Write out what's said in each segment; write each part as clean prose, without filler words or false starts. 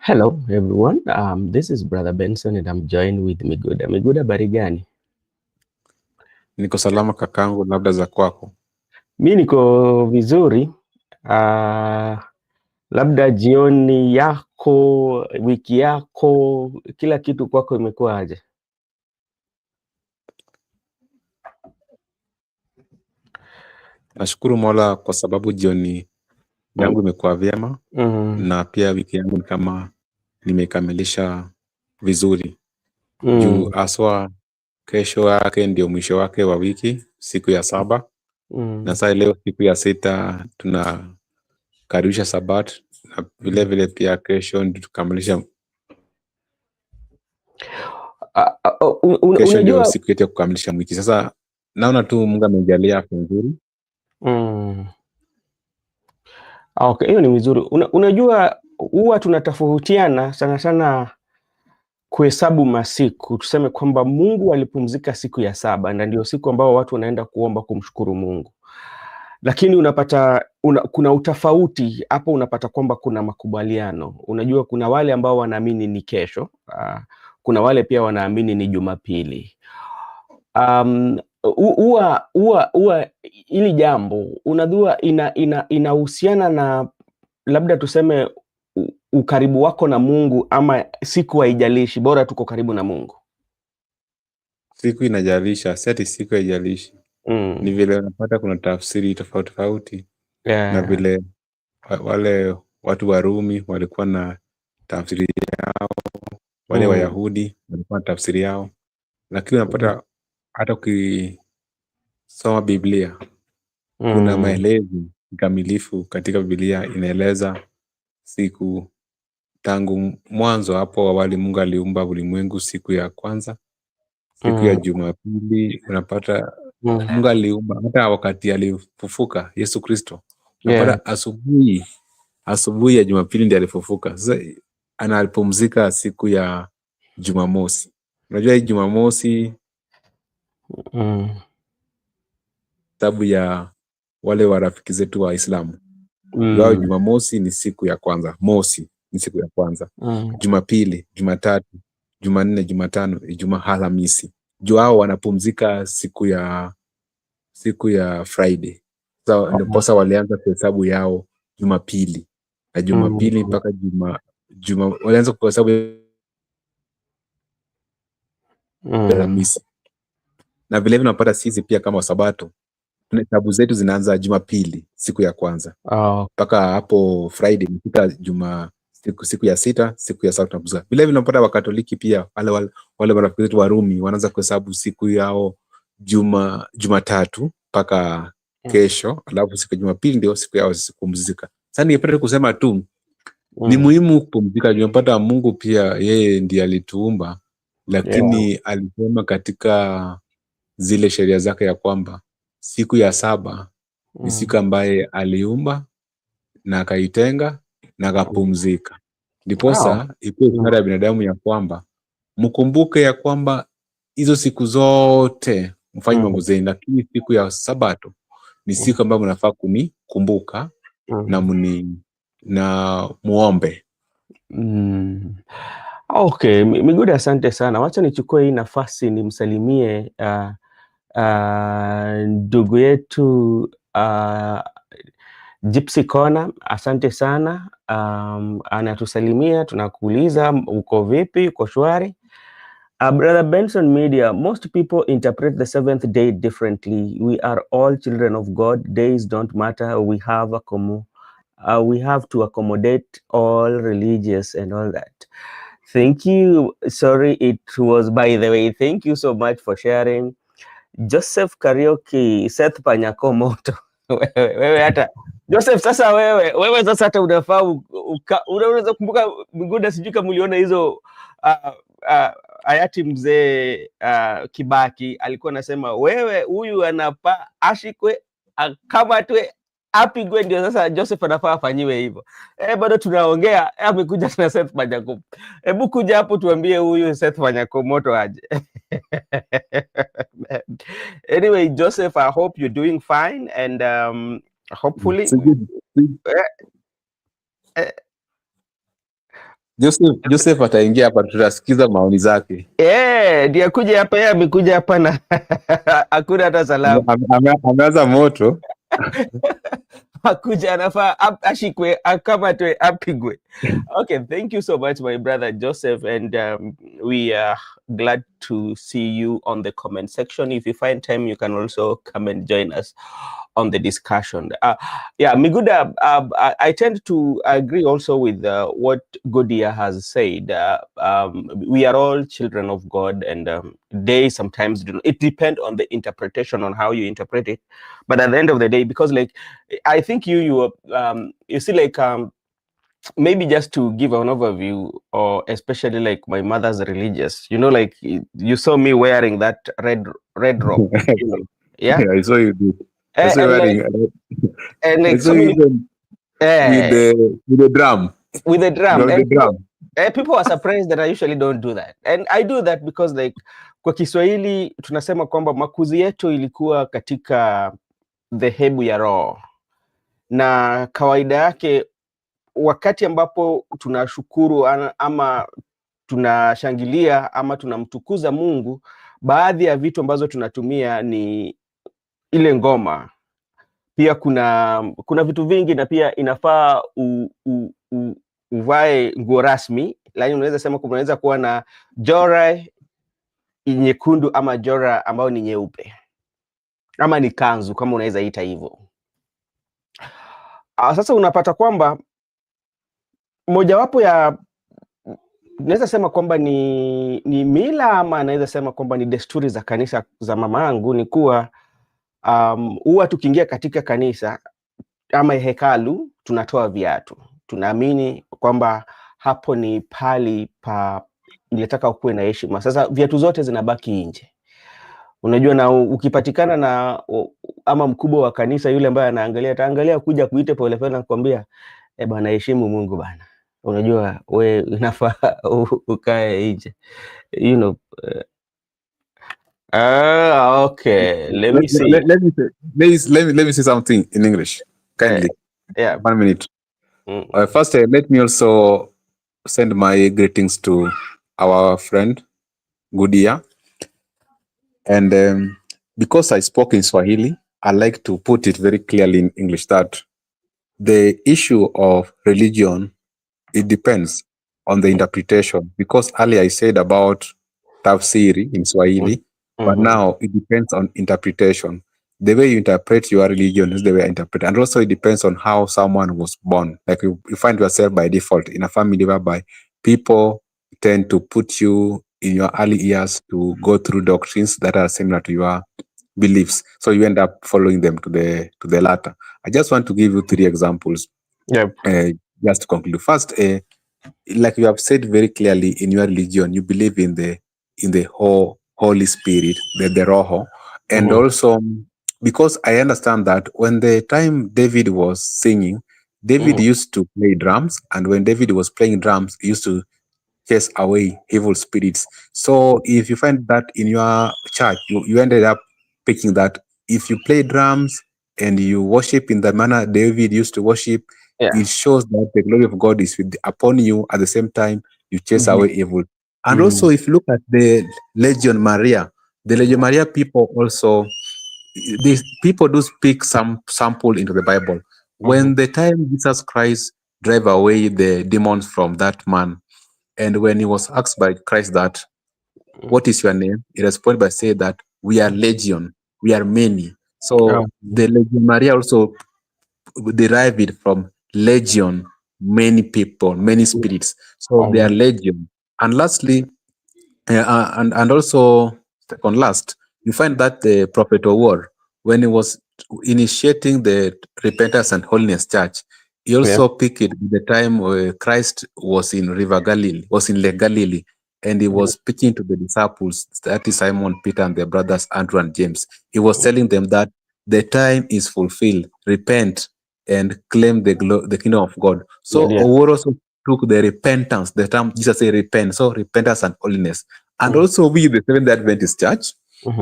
Hello everyone. This is Brother Benson and I'm joined with Miguda. Miguda, habari gani? Niko salama kakangu, labda za kwako? Mi niko vizuri. Labda jioni yako, wiki yako, kila kitu kwako imekuwa aje? Nashukuru Mola kwa sababu jioni yangu imekuwa vyema na pia wiki yangu ni kama nimekamilisha vizuri. Juu aswa kesho yake ndio mwisho wake wa wiki, siku ya 7. Na saa leo siku ya 6 tunakaribisha Sabat, na vile vile pia kesho ndio tukamilisha. Kesho ndio siku yetu ya kukamilisha wiki. Sasa naona tu Mungu amejalia afya nzuri. Okay, hiyo ni vizuri. Unajua huwa tunatofautiana sana sana kuhesabu masiku. Tuseme kwamba Mungu alipumzika siku ya 7 na ndio siku ambao watu wanaenda kuomba kumshukuru Mungu. Lakini unapata kuna utofauti hapo, unapata kwamba kuna makubaliano. Unajua kuna wale ambao wanaamini ni kesho, kuna wale pia wanaamini ni Jumapili. Huwa ili jambo unajua inahusiana na labda tuseme ukaribu wako na Mungu, ama siku haijalishi, bora tuko karibu na Mungu. Siku inajalisha, seti siku haijalishi. Ni vile unapata kuna tafsiri tofauti tofauti. Na vile wale watu wa Rumi walikuwa na tafsiri yao, wale Wayahudi walikuwa na tafsiri yao. Lakini unapata hata ukisoma Biblia kuna maelezo kamilifu katika Biblia, inaeleza siku tangu mwanzo. Hapo awali Mungu aliumba ulimwengu siku ya kwanza, siku ya Jumapili unapata Mungu aliumba. Hata wakati alifufuka Yesu Kristo, unapata asubuhi ya Jumapili ndiye alifufuka. Sasa analipumzika siku ya Jumamosi. Unajua hii Jumamosi sababu ya wale warafiki zetu wa Islamu. Wao Jumamosi ni siku ya kwanza, mosi ni siku ya kwanza. Jumapili, Jumatatu, Jumanne, Jumatano, Ijumaa, Alhamisi. Hao wanapumzika siku ya Friday. Sasa walianza kuhesabu yao Jumapili. Na Jumapili mpaka walianza kuhesabu Alhamisi. Na vile vile unapata sisi pia kama Sabato, hesabu zetu zinaanza Jumapili siku ya kwanza. Mpaka hapo Friday mpaka siku ya 6, siku ya 7 tunapumzika. Vile vile unapata Wakatoliki pia wale marafiki wetu wa Rumi wanaanza kuhesabu siku yao Jumatatu mpaka kesho, alafu siku ya Jumapili ndio siku yao kupumzika. Sasa ningependa kusema tu ni muhimu kupumzika. Unapata Mungu pia yeye ndiye alituumba, lakini alisema katika zile sheria zake ya kwamba siku ya 7 ni siku ambaye aliumba na akaitenga na akapumzika. Ndiposa ikuwe ishara ya binadamu ya kwamba mkumbuke ya kwamba hizo siku zote mfanye mambo zenu, lakini siku ya Sabato ni siku ambayo mnafaa kunikumbuka na muombe. Okay, Miguda, asante sana. Wacha nichukue hii nafasi nimsalimie ndugu yetu Gypsy Corner. Asante sana. Anatusalimia, tunakuuliza uko vipi, uko shwari? Brother Benson Media, most people interpret the 7th day differently. We are all children of God. Days don't matter. We have to accommodate all religious and all that. Thank you. Sorry, it was by the way. Thank you so much for sharing. Joseph Karaoke, Seth Panyakomoto. Wewe hata Joseph, sasa wewe sasa hata unafaa unaweza kumbuka Miguda, sijui kama uliona hizo hayati mzee Kibaki alikuwa anasema wewe huyu anapa ashikwe akamatwe apigwe, ndio sasa Joseph anafaa afanyiwe hivyo. Bado tunaongea, amekuja na Seth Panyakomoto. Hebu kuja hapo tuambie huyu Seth Panyakomoto aje. Anyway, Joseph, I hope you're doing fine and hopefully Joseph ataingia hapa, tutasikiza maoni zake. Ndiye kuja hapa, yeye amekuja hapa na hakuna hata salamu. Ameanza moto. Akuja anafaa ashikwe, akamatwe, apigwe. Okay, thank you so much, my brother Joseph, and we are glad to see you on the comment section. If you find time, you can also come and join us on the discussion. Yeah, Miguda, I tend to agree also with what Godia has said. We are all children of God, and they sometimes do. It depends on the interpretation, on how you interpret it. But at the end of the day, because like I think you see, like maybe just to give an overview, or especially like my mother's religious, you know, like you saw me wearing that red robe, you know. Yeah. I saw you do. I saw you And wearing. like I saw so you many even with the drum. with the drum, The and drum. people are surprised that I usually don't do that, and I do that because like kwa Kiswahili tunasema kwamba makuzi yetu ilikuwa katika dhehebu ya roho, na kawaida yake wakati ambapo tunashukuru ama tunashangilia ama tunamtukuza Mungu, baadhi ya vitu ambazo tunatumia ni ile ngoma. Pia kuna vitu vingi, na pia inafaa uvae nguo rasmi, lakini unaweza sema kwamba unaweza kuwa na jora nyekundu ama jora ambayo ni nyeupe, ama ni kanzu kama unaweza ita hivyo. Sasa unapata kwamba mojawapo ya, naweza sema kwamba ni mila, ama naweza sema kwamba ni desturi za kanisa za mama yangu, ni kuwa huwa tukiingia katika kanisa ama hekalu tunatoa viatu. Tunaamini kwamba hapo ni pali pa inataka ukuwe na heshima. Sasa viatu zote zinabaki nje, unajua, na ukipatikana na ama mkubwa wa kanisa yule ambaye ataangalia kuja kuite polepole na kukwambia bwana, heshimu Mungu bana, unajua we inafaa ukae nje, you know. Okay, let me see. Let me say something in English, kindly. Yeah. 1 minute. First, let me also send my greetings to our friend Gudia, and because I spoke in Swahili, I like to put it very clearly in English that the issue of religion, it depends on the interpretation, because earlier I said about tafsiri in Swahili, but now it depends on interpretation. The way you interpret your religion is the way I interpret, and also it depends on how someone was born. Like you find yourself by default in a family whereby people tend to put you in your early years to go through doctrines that are similar to your beliefs, so you end up following them to the latter. I just want to give you 3 examples. Just to conclude. First, like you have said very clearly, in your religion you believe in the Holy Spirit, the Roho, and also because I understand that when the time David was singing, David used to play drums, and when David was playing drums, he used to chase away evil spirits. So if you find that in your church, you ended up picking that if you play drums and you worship in the manner David used to worship, it shows that the glory of God is upon you. At the same time, you chase away evil. And also, if you look at the Legion Maria, the Legion Maria people also, these people do speak some sample into the Bible. When the time Jesus Christ drive away the demons from that man, and when he was asked by Christ that, what is your name? He responded by saying that we are legion, we are many. So the Legion Maria also derive it from legion, many people, many spirits. So they are legion. And lastly, and also second last, you find that the prophet of war, when he was initiating the repentance and holiness church, he also picked it the time Christ was in River Galilee, was in Lake Galilee, and he was speaking to the disciples, that is Simon, Peter, and their brothers Andrew and James. He was telling them that the time is fulfilled. Repent and claim the kingdom of God. So Oworo also took the repentance, the term Jesus said repent, so repentance and holiness. And also we, the Seventh-day Adventist Church,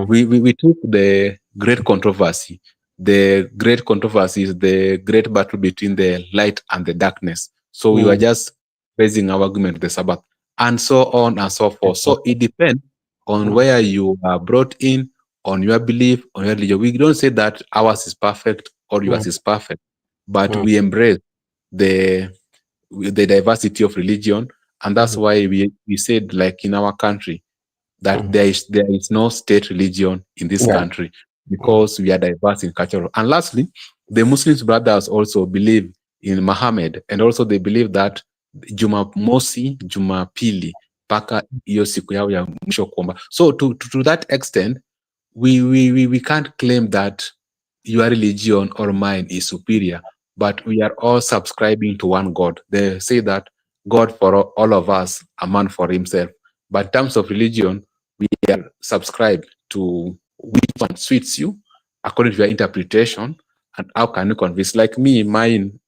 we took the great controversy. The great controversy is the great battle between the light and the darkness. So we were just basing our argument on the Sabbath, and so on and so forth. So it depends on where you are brought in, on your belief, on your religion. We don't say that ours is perfect or yours is perfect, but we embrace the the diversity of religion, and that's why we said, like in our country, that there is no state religion in this country, because we are diverse in culture. And lastly, the Muslims brothers also believe in Muhammad, and also they believe that Jumamosi, Jumapili, paka hiyo siku yao ya mwisho kuomba. So to that extent, we can't claim that your religion or mine is superior, but we are all subscribing to one God. They say that God for all of us, a man for himself. But in terms of religion, we are subscribed to which one suits you according to your interpretation, and how can you convince. Like me, mine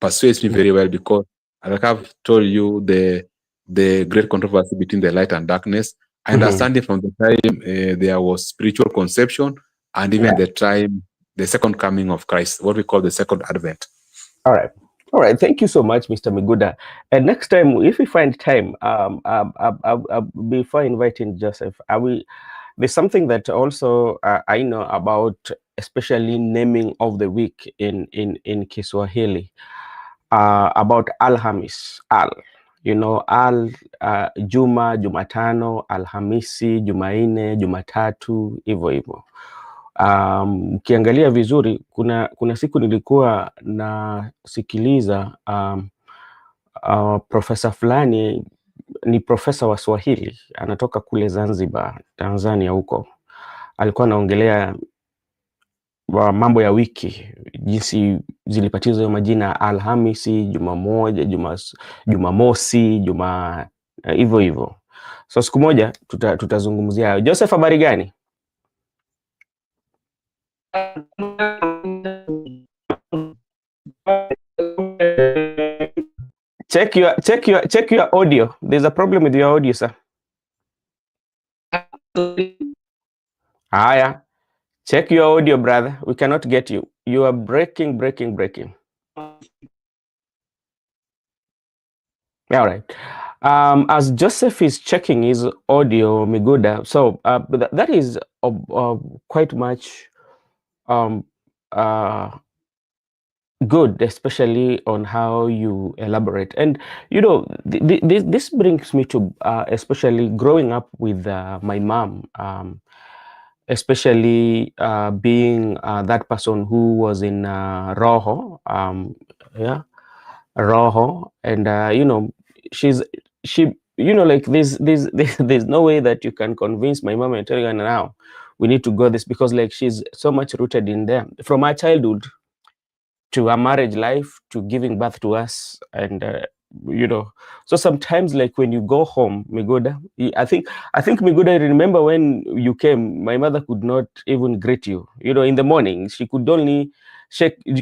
persuades me very well, because like I've told you, the great controversy between the light and darkness. I understand it from the time there was spiritual conception, and even the time, the second coming of Christ, what we call the second advent. All right. All right. Thank you so much, Mr. Miguda. And next time, if we find time, before inviting Joseph, there's something that also I know about, especially naming of the week in Kiswahili, about Alhamis, Al, Juma, Jumatano, Alhamisi, Jumaine, Jumatatu, hivyo hivyo. Ukiangalia vizuri, kuna siku nilikuwa nasikiliza profesa fulani, ni profesa wa Swahili, anatoka kule Zanzibar, Tanzania huko. Alikuwa anaongelea mambo ya wiki, jinsi zilipatizwa hiyo majina: Alhamisi, Jumamoja, Jumamosi, hivyo hivyo. So siku moja tutazungumzia hayo. Joseph, habari gani? Check your audio. There's a problem with your audio, sir. Haya, check your audio, brother. We cannot get you. You are breaking. All right. As Joseph is checking his audio, Miguda, so that is quite much good, especially on how you elaborate. And this brings me to especially growing up with my mom, especially being that person who was in Roho, Roho, and she like there's no way that you can convince my mom and tell her now we need to go this, because like she's so much rooted in them from our childhood to our marriage life to giving birth to us. And so sometimes, like when you go home, Miguda, I think Miguda, remember when you came, my mother could not even greet you. In the morning she could only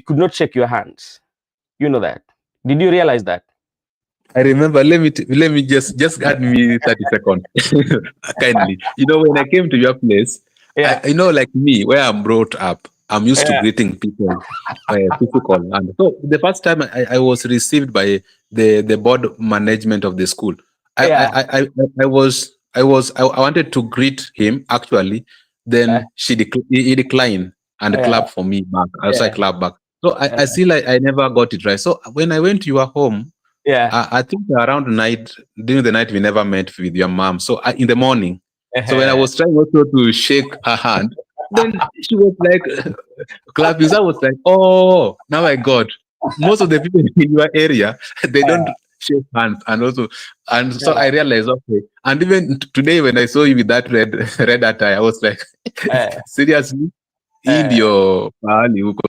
could not shake your hands. That. Did you realize that? I remember. Let me just add me 30 seconds, kindly. When I came to your place, like me, where I'm brought up, I'm used to greeting people physical. And so the first time I was received by the board management of the school, I wanted to greet him actually. Then he declined and clapped for me back. Also, I clapped back. So I see like I never got it right. So when I went to your home, I think around night, during the night, we never met with your mom. So in the morning, so when I was trying also to shake her hand, then she was like clapping. So I was like, oh, now I got. Most of the people in your area, they don't shake hands, and so I realized, okay. And even today, when I saw you with that red attire, I was like, seriously, in your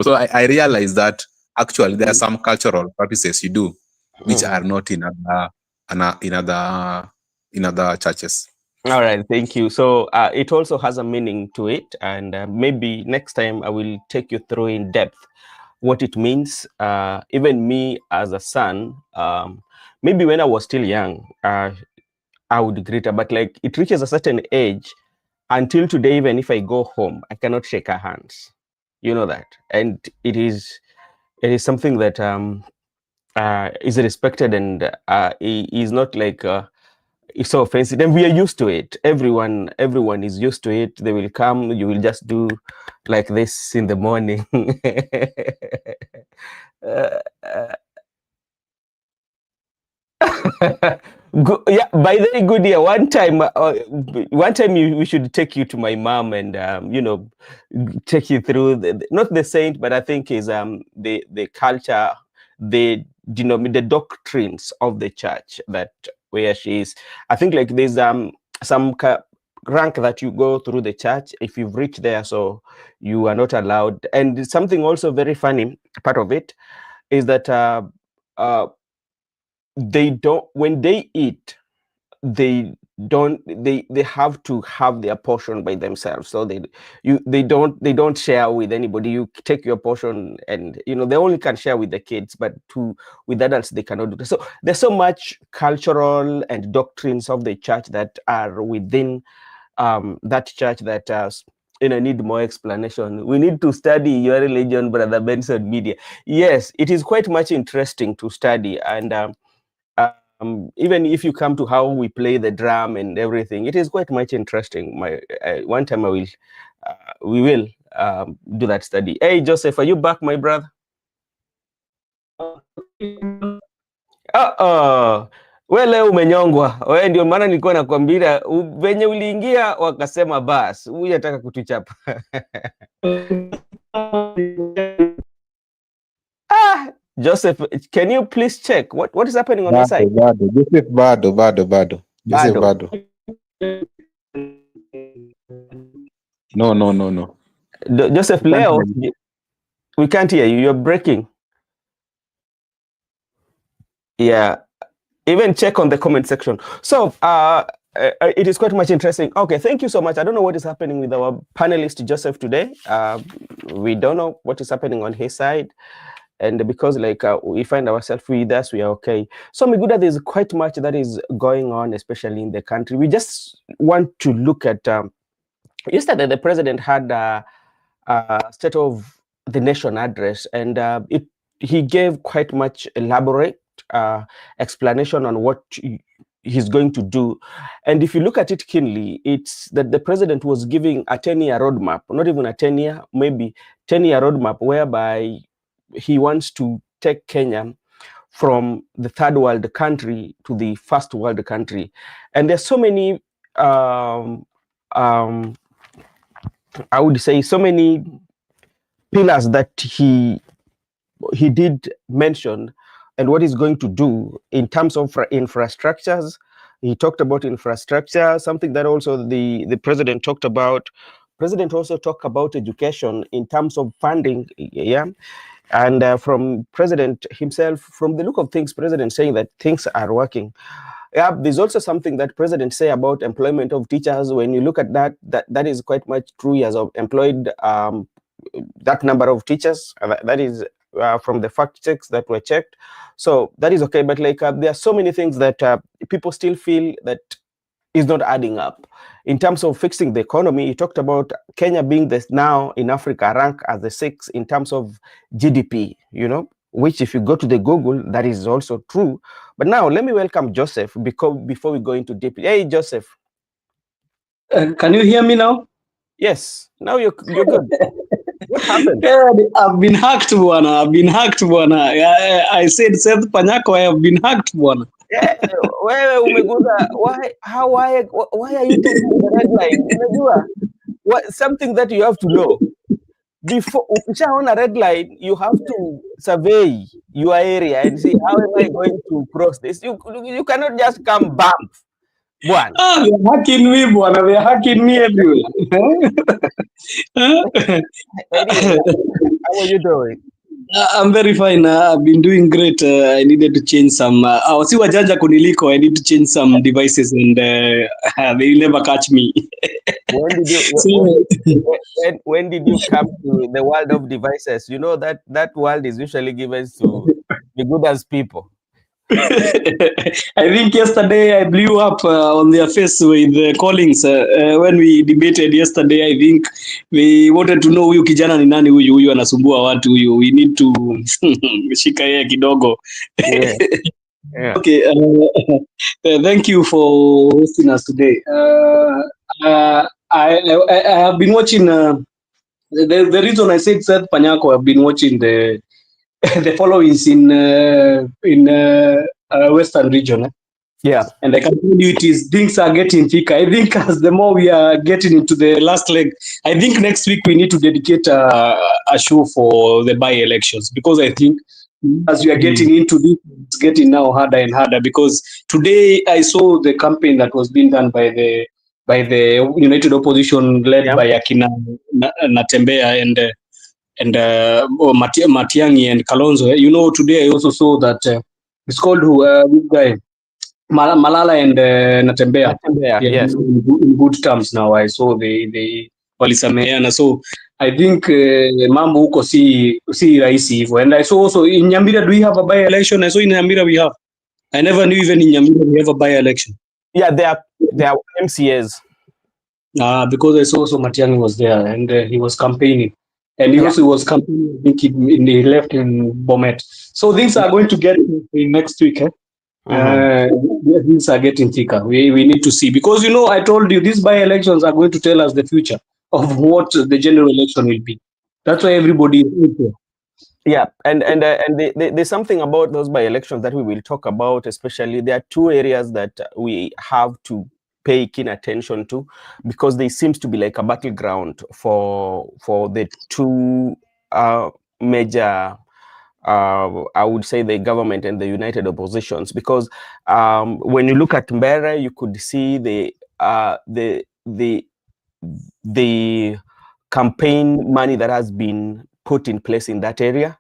so I realized that actually there are some cultural practices you do which are not in other churches. All right, thank you. So it also has a meaning to it, and maybe next time I will take you through in depth what it means. Even me as a son, maybe when I was still young, I would greet her, but like it reaches a certain age. Until today, even if I go home, I cannot shake her hands. You know that, and it is something that is respected, and he is not like it's so offensive, and we are used to it. Everyone is used to it. They will come, you will just do like this in the morning. uh, yeah, by the way, good year. One time we should take you to my mom and take you through not the saint, but I think is the culture, the doctrines of the church that where she is. I think like there's some rank that you go through the church if you've reached there, so you are not allowed. And something also very funny part of it is that uh, they don't, when they eat, they have to have their portion by themselves, so they don't share with anybody. You take your portion, and they only can share with the kids, but with adults they cannot do that. So there's so much cultural and doctrines of the church that are within that church that need more explanation. We need to study your religion, Brother Benson Media. Yes, it is quite much interesting to study, and even if you come to how we play the drum and everything, it is quite much interesting. One time we will do that study. Hey, Joseph, are you back, my brother? We leo umenyongwa. We ndio maana nilikuwa nakwambia venye uliingia wakasema bas, huyu ataka kutuchapa. Joseph, can you please check what is happening on your side? Joseph bado. Joseph bado. No. Joseph, Leo, we can't hear you. You're breaking. Yeah. Even check on the comment section. So it is quite much interesting. Okay, thank you so much. I don't know what is happening with our panelist Joseph today. We don't know what is happening on his side. And because we find ourselves with us, we are okay. So Miguda, there's quite much that is going on, especially in the country. We just want to look at yesterday the president had a State of the Nation address, and he gave quite much elaborate explanation on what he's going to do. And if you look at it keenly, it's that the president was giving a 10-year roadmap, not even a 10-year, maybe 10-year roadmap, whereby he wants to take Kenya from the third world country to the first world country. And there's so many I would say so many pillars that he did mention, and what he's going to do in terms of infrastructures. He talked about infrastructure, something that also the president talked about. President also talked about education in terms of funding, yeah. And from president himself, from the look of things, president saying that things are working. Yeah, there's also something that president say about employment of teachers. When you look at that is quite much true. He has employed that number of teachers. That is from the fact checks that were checked. So that is okay. But there are so many things that people still feel that is not adding up. In terms of fixing the economy, he talked about Kenya being now in Africa rank as the 6th in terms of GDP, which if you go to the Google, that is also true. But now let me welcome Joseph before we go into deep. Hey, Joseph. Can you hear me now? Yes, now you're good. What happened? Yeah, I've been hacked, bwana. I said, Seth Panyako, I have been hacked, bwana. Yeah, wewe umeguza. Why are you touching the red line? Unajua, something that you have to know. Before on a red line, you have to survey your area and see how am I going to cross this. You cannot just come bump. One. They're hacking me, bwana. They're hacking me everywhere. Anyway, how are you doing? I'm very fine. I've been doing great. I needed to change some. See wajanja kuniliko. I need to change some devices, and they'll never catch me. When did you come to the world of devices? You know that world is usually given to the good as people. I think yesterday I blew up on their face with Collins when we debated yesterday. I think we wanted to know huyu kijana ni nani, huyu anasumbua watu huyu. We need to shika yeye kidogo. Yeah. Yeah. Okay, thank you for hosting us today. I have been watching. The reason I said Seth Panyako, I've been watching the the followings in Western region. Yeah. And I can tell you, things are getting thicker. I think as the more we are getting into the last leg, I think next week we need to dedicate a show for the by-elections, because I think as we are getting into this, it's getting now harder and harder. Because today I saw the campaign that was being done by the United Opposition led by Akina Natembea and Matiang'i and Kalonzo. You know, today I also saw that it's called this guy. Malala and Natembea, yes. in good terms now. I saw the walisameheana, so I think mambo huko si rahisi hivyo. And I saw also in Nyamira, do we have a by election? I saw in Nyamira we have. I never knew even in Nyamira we have a by election. Yeah, they are MCAs. Because I saw also Matiang'i was there and he was campaigning. And he also was campaigning. I think he left in Bomet. So things are going to get in next week. Things are getting thicker. We need to see, because you know, I told you these by-elections are going to tell us the future of what the general election will be. That's why everybody is here. Yeah, and there's something about those by-elections that we will talk about. Especially, there are two areas that we have to pay keen attention to, because they seems to be like a battleground for the two major. I would say the government and the united oppositions, because when you look at Mbere, you could see the campaign money that has been put in place in that area,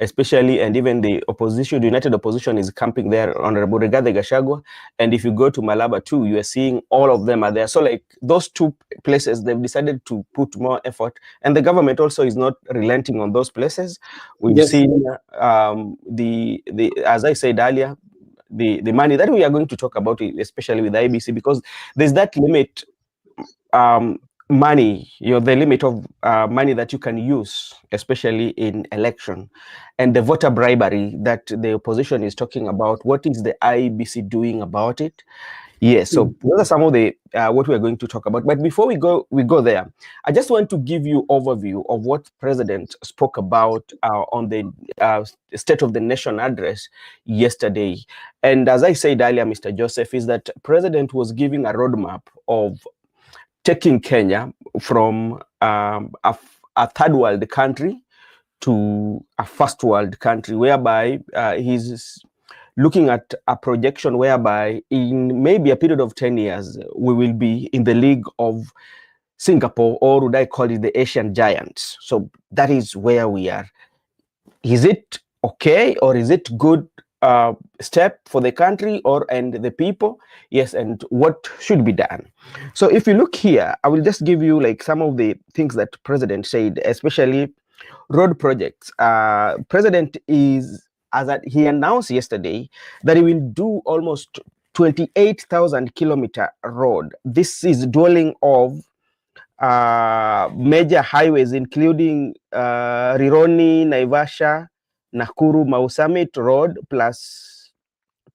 especially, and even the opposition, the united opposition is camping there, Honorable Rigathi Gachagua. And if you go to Malaba too, you are seeing all of them are there. So like those two places, they've decided to put more effort, and the government also is not relenting on those places. We've seen the as I said earlier, the money that we are going to talk about, especially with the IBC, because there's that limit money, the limit of money that you can use, especially in election, and the voter bribery that the opposition is talking about. What is the IBC doing about it? Yes, so those are some of the what we are going to talk about. But before we go there, I just want to give you overview of what President spoke about on the State of the Nation address yesterday. And as I said earlier, Mr. Joseph, is that President was giving a roadmap of taking Kenya from a third world country to a first world country, whereby he's looking at a projection whereby in maybe a period of 10 years, we will be in the league of Singapore, or would I call it the Asian giants. So that is where we are. Is it okay, or is it good step for the country and the people? Yes, and what should be done? So if you look here, I will just give you like some of the things that President said, especially road projects. President he announced yesterday that he will do almost 28,000 kilometer road. This is dwelling of major highways, including Rironi, Naivasha, Nakuru, Mau Summit Road, plus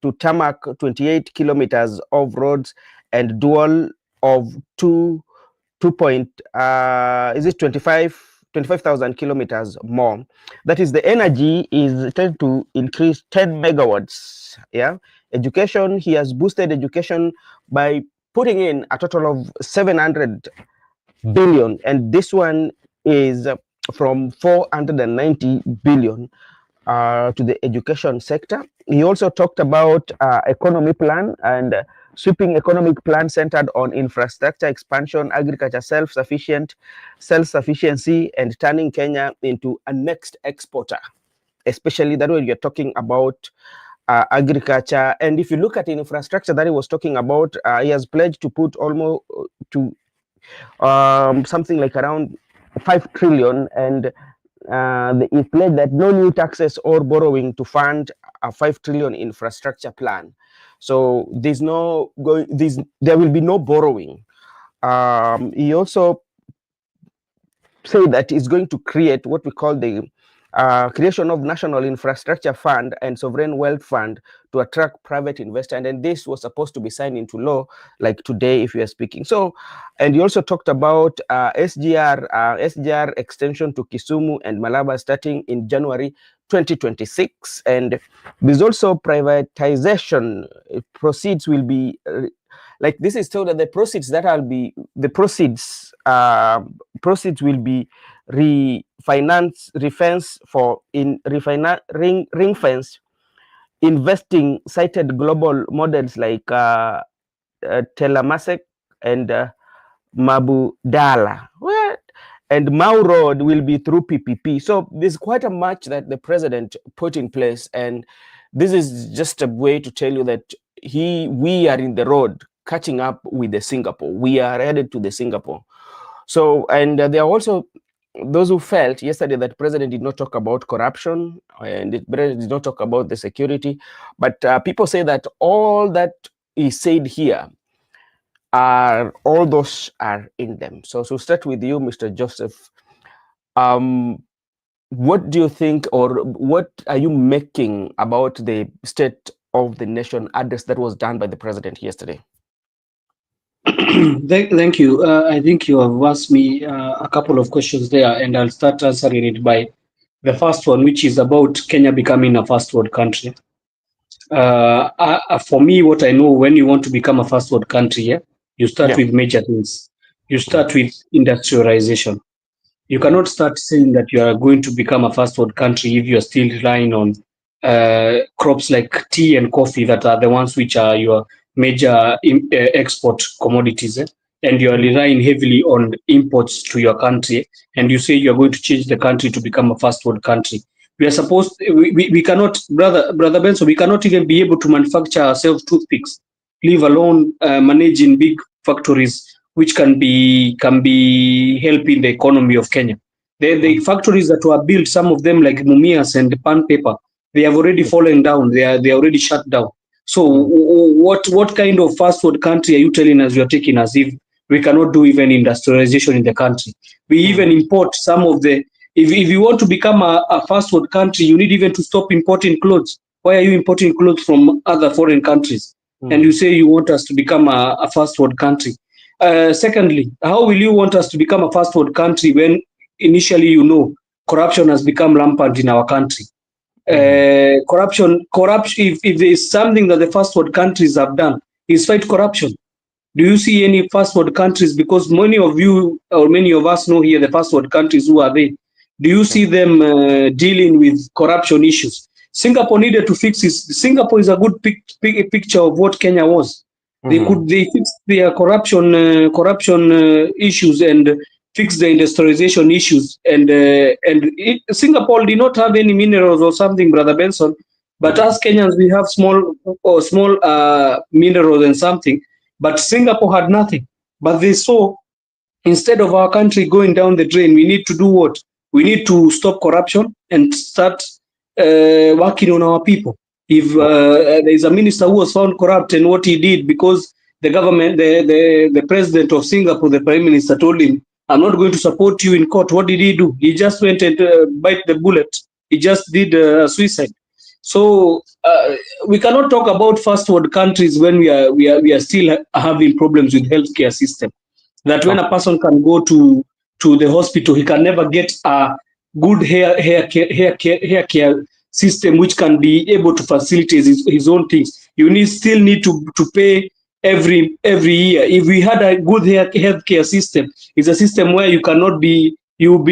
to tarmac 28 kilometers of roads, and dual of 25,000 kilometers more. That is, the energy is tend to increase 10 megawatts. Yeah, education, he has boosted education by putting in a total of 700 billion, and this one is from 490 billion to the education sector. He also talked about economy plan and sweeping economic plan centered on infrastructure expansion, agriculture self-sufficiency, and turning Kenya into a next exporter, especially that when you're talking about agriculture. And if you look at the infrastructure that he was talking about, he has pledged to put almost to something like around 5 trillion, and it pledged that no new taxes or borrowing to fund a 5 trillion infrastructure plan. So there will be no borrowing. He also said that it's going to create what we call the creation of National Infrastructure Fund and Sovereign Wealth Fund to attract private investment. And this was supposed to be signed into law like today, if we are speaking. So, and he also talked about SGR extension to Kisumu and Malaba starting in January 2026. And there's also privatization proceeds will be like this is told that the proceeds that will be the proceeds will be ring fence investing cited global models like Telemasic and Mabudala. What? And Mau Road will be through PPP. So there's quite a much that the president put in place, and this is just a way to tell you that we are in the road catching up with the Singapore. We are headed to the Singapore. So, and there are also those who felt yesterday that the president did not talk about corruption and the president did not talk about the security. But people say that all that he said here all those are in them. So start with you, Mr. Joseph. What do you think, or what are you making about the state of the nation address that was done by the president yesterday? Thank you. I think you have asked me a couple of questions there, and I'll start answering it by the first one, which is about Kenya becoming a first world country. For me, what I know, when you want to become a first world country, you start with major things. You start with industrialization. You cannot start saying that you are going to become a first world country if you are still relying on crops like tea and coffee that are the ones which are your major export commodities, and you are relying heavily on imports to your country, and you say you are going to change the country to become a first world country. We are supposed, we cannot, brother Benson, we cannot even be able to manufacture ourselves toothpicks, leave alone managing big factories which can be helping the economy of Kenya. The factories that were built, some of them like Mumias and Pan Paper, they have already fallen down. They are already shut down. So what kind of fast food country are you telling us you are taking as if we cannot do even industrialization in the country? We even import some of the, if you want to become a fast food country, you need even to stop importing clothes. Why are you importing clothes from other foreign countries? And you say you want us to become a fast food country. Secondly, how will you want us to become a fast food country when initially corruption has become rampant in our country? Corruption. If there is something that the fast world countries have done, is fight corruption. Do you see any fast world countries? Because many of you or many of us know here the fast world countries. Who are they? Do you see them dealing with corruption issues? Singapore needed to fix this. Singapore is a good picture of what Kenya was. They fixed their corruption issues and fix the industrialization issues, and Singapore did not have any minerals or something, Brother Benson, but as Kenyans we have small minerals and something, but Singapore had nothing. But they saw, instead of our country going down the drain, we need to do what? We need to stop corruption and start working on our people. If there is a minister who was found corrupt, and what he did, because the government, the president of Singapore, the prime minister, told him, I'm not going to support you in court. What did he do? He just went and bite the bullet. He just did suicide. So we cannot talk about first world countries when we are still having problems with healthcare system. That when a person can go to the hospital, he can never get a good hair care system which can be able to facilitate his own things. You still need to pay every year. If we had a good healthcare system, it's a system where you will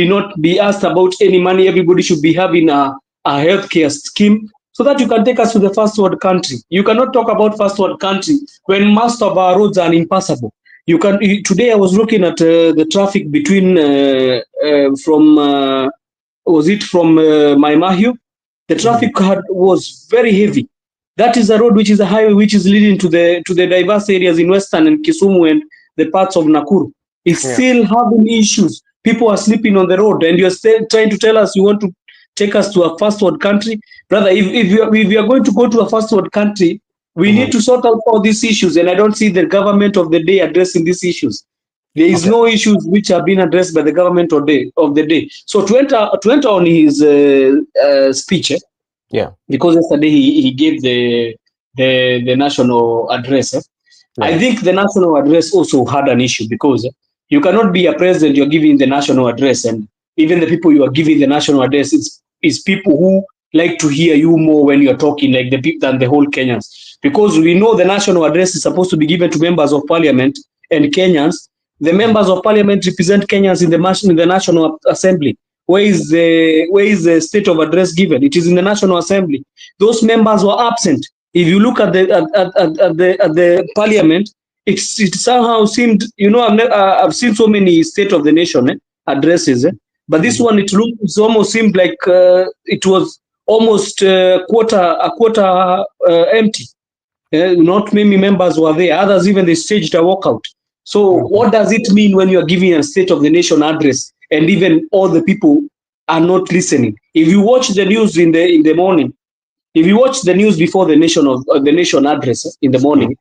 not be asked about any money. Everybody should be having a healthcare scheme, so that you can take us to the first world country. You cannot talk about first world country when most of our roads are impassable. Today I was looking at the traffic between from Mai Mahiu. The traffic was very heavy. That is a road which is a highway which is leading to the diverse areas in Western and Kisumu and the parts of Nakuru. It's still having issues. People are sleeping on the road, and you're still trying to tell us you want to take us to a first world country. Brother, if we are going to go to a first world country, we need to sort out all these issues, and I don't see the government of the day addressing these issues. There is no issues which have been addressed by the government of the day. So to enter on his speech, because yesterday he gave the national address. I think the national address also had an issue, because you cannot be a president, you're giving the national address, and even the people you are giving the national address is people who like to hear you more when you're talking, like the people than the whole Kenyans. Because we know the national address is supposed to be given to members of parliament and Kenyans. The members of parliament represent Kenyans in the National Assembly. Where is the state of address given? It is in the National Assembly. Those members were absent. If you look at the parliament, it somehow seemed, I've seen so many State of the Nation addresses, but this one, it almost seemed like it was almost a quarter empty. Not many members were there. Others even they staged a walkout. So what does it mean when you are giving a State of the Nation address and even all the people are not listening? If you watch the news in the morning, if you watch the news before the nation address in the morning,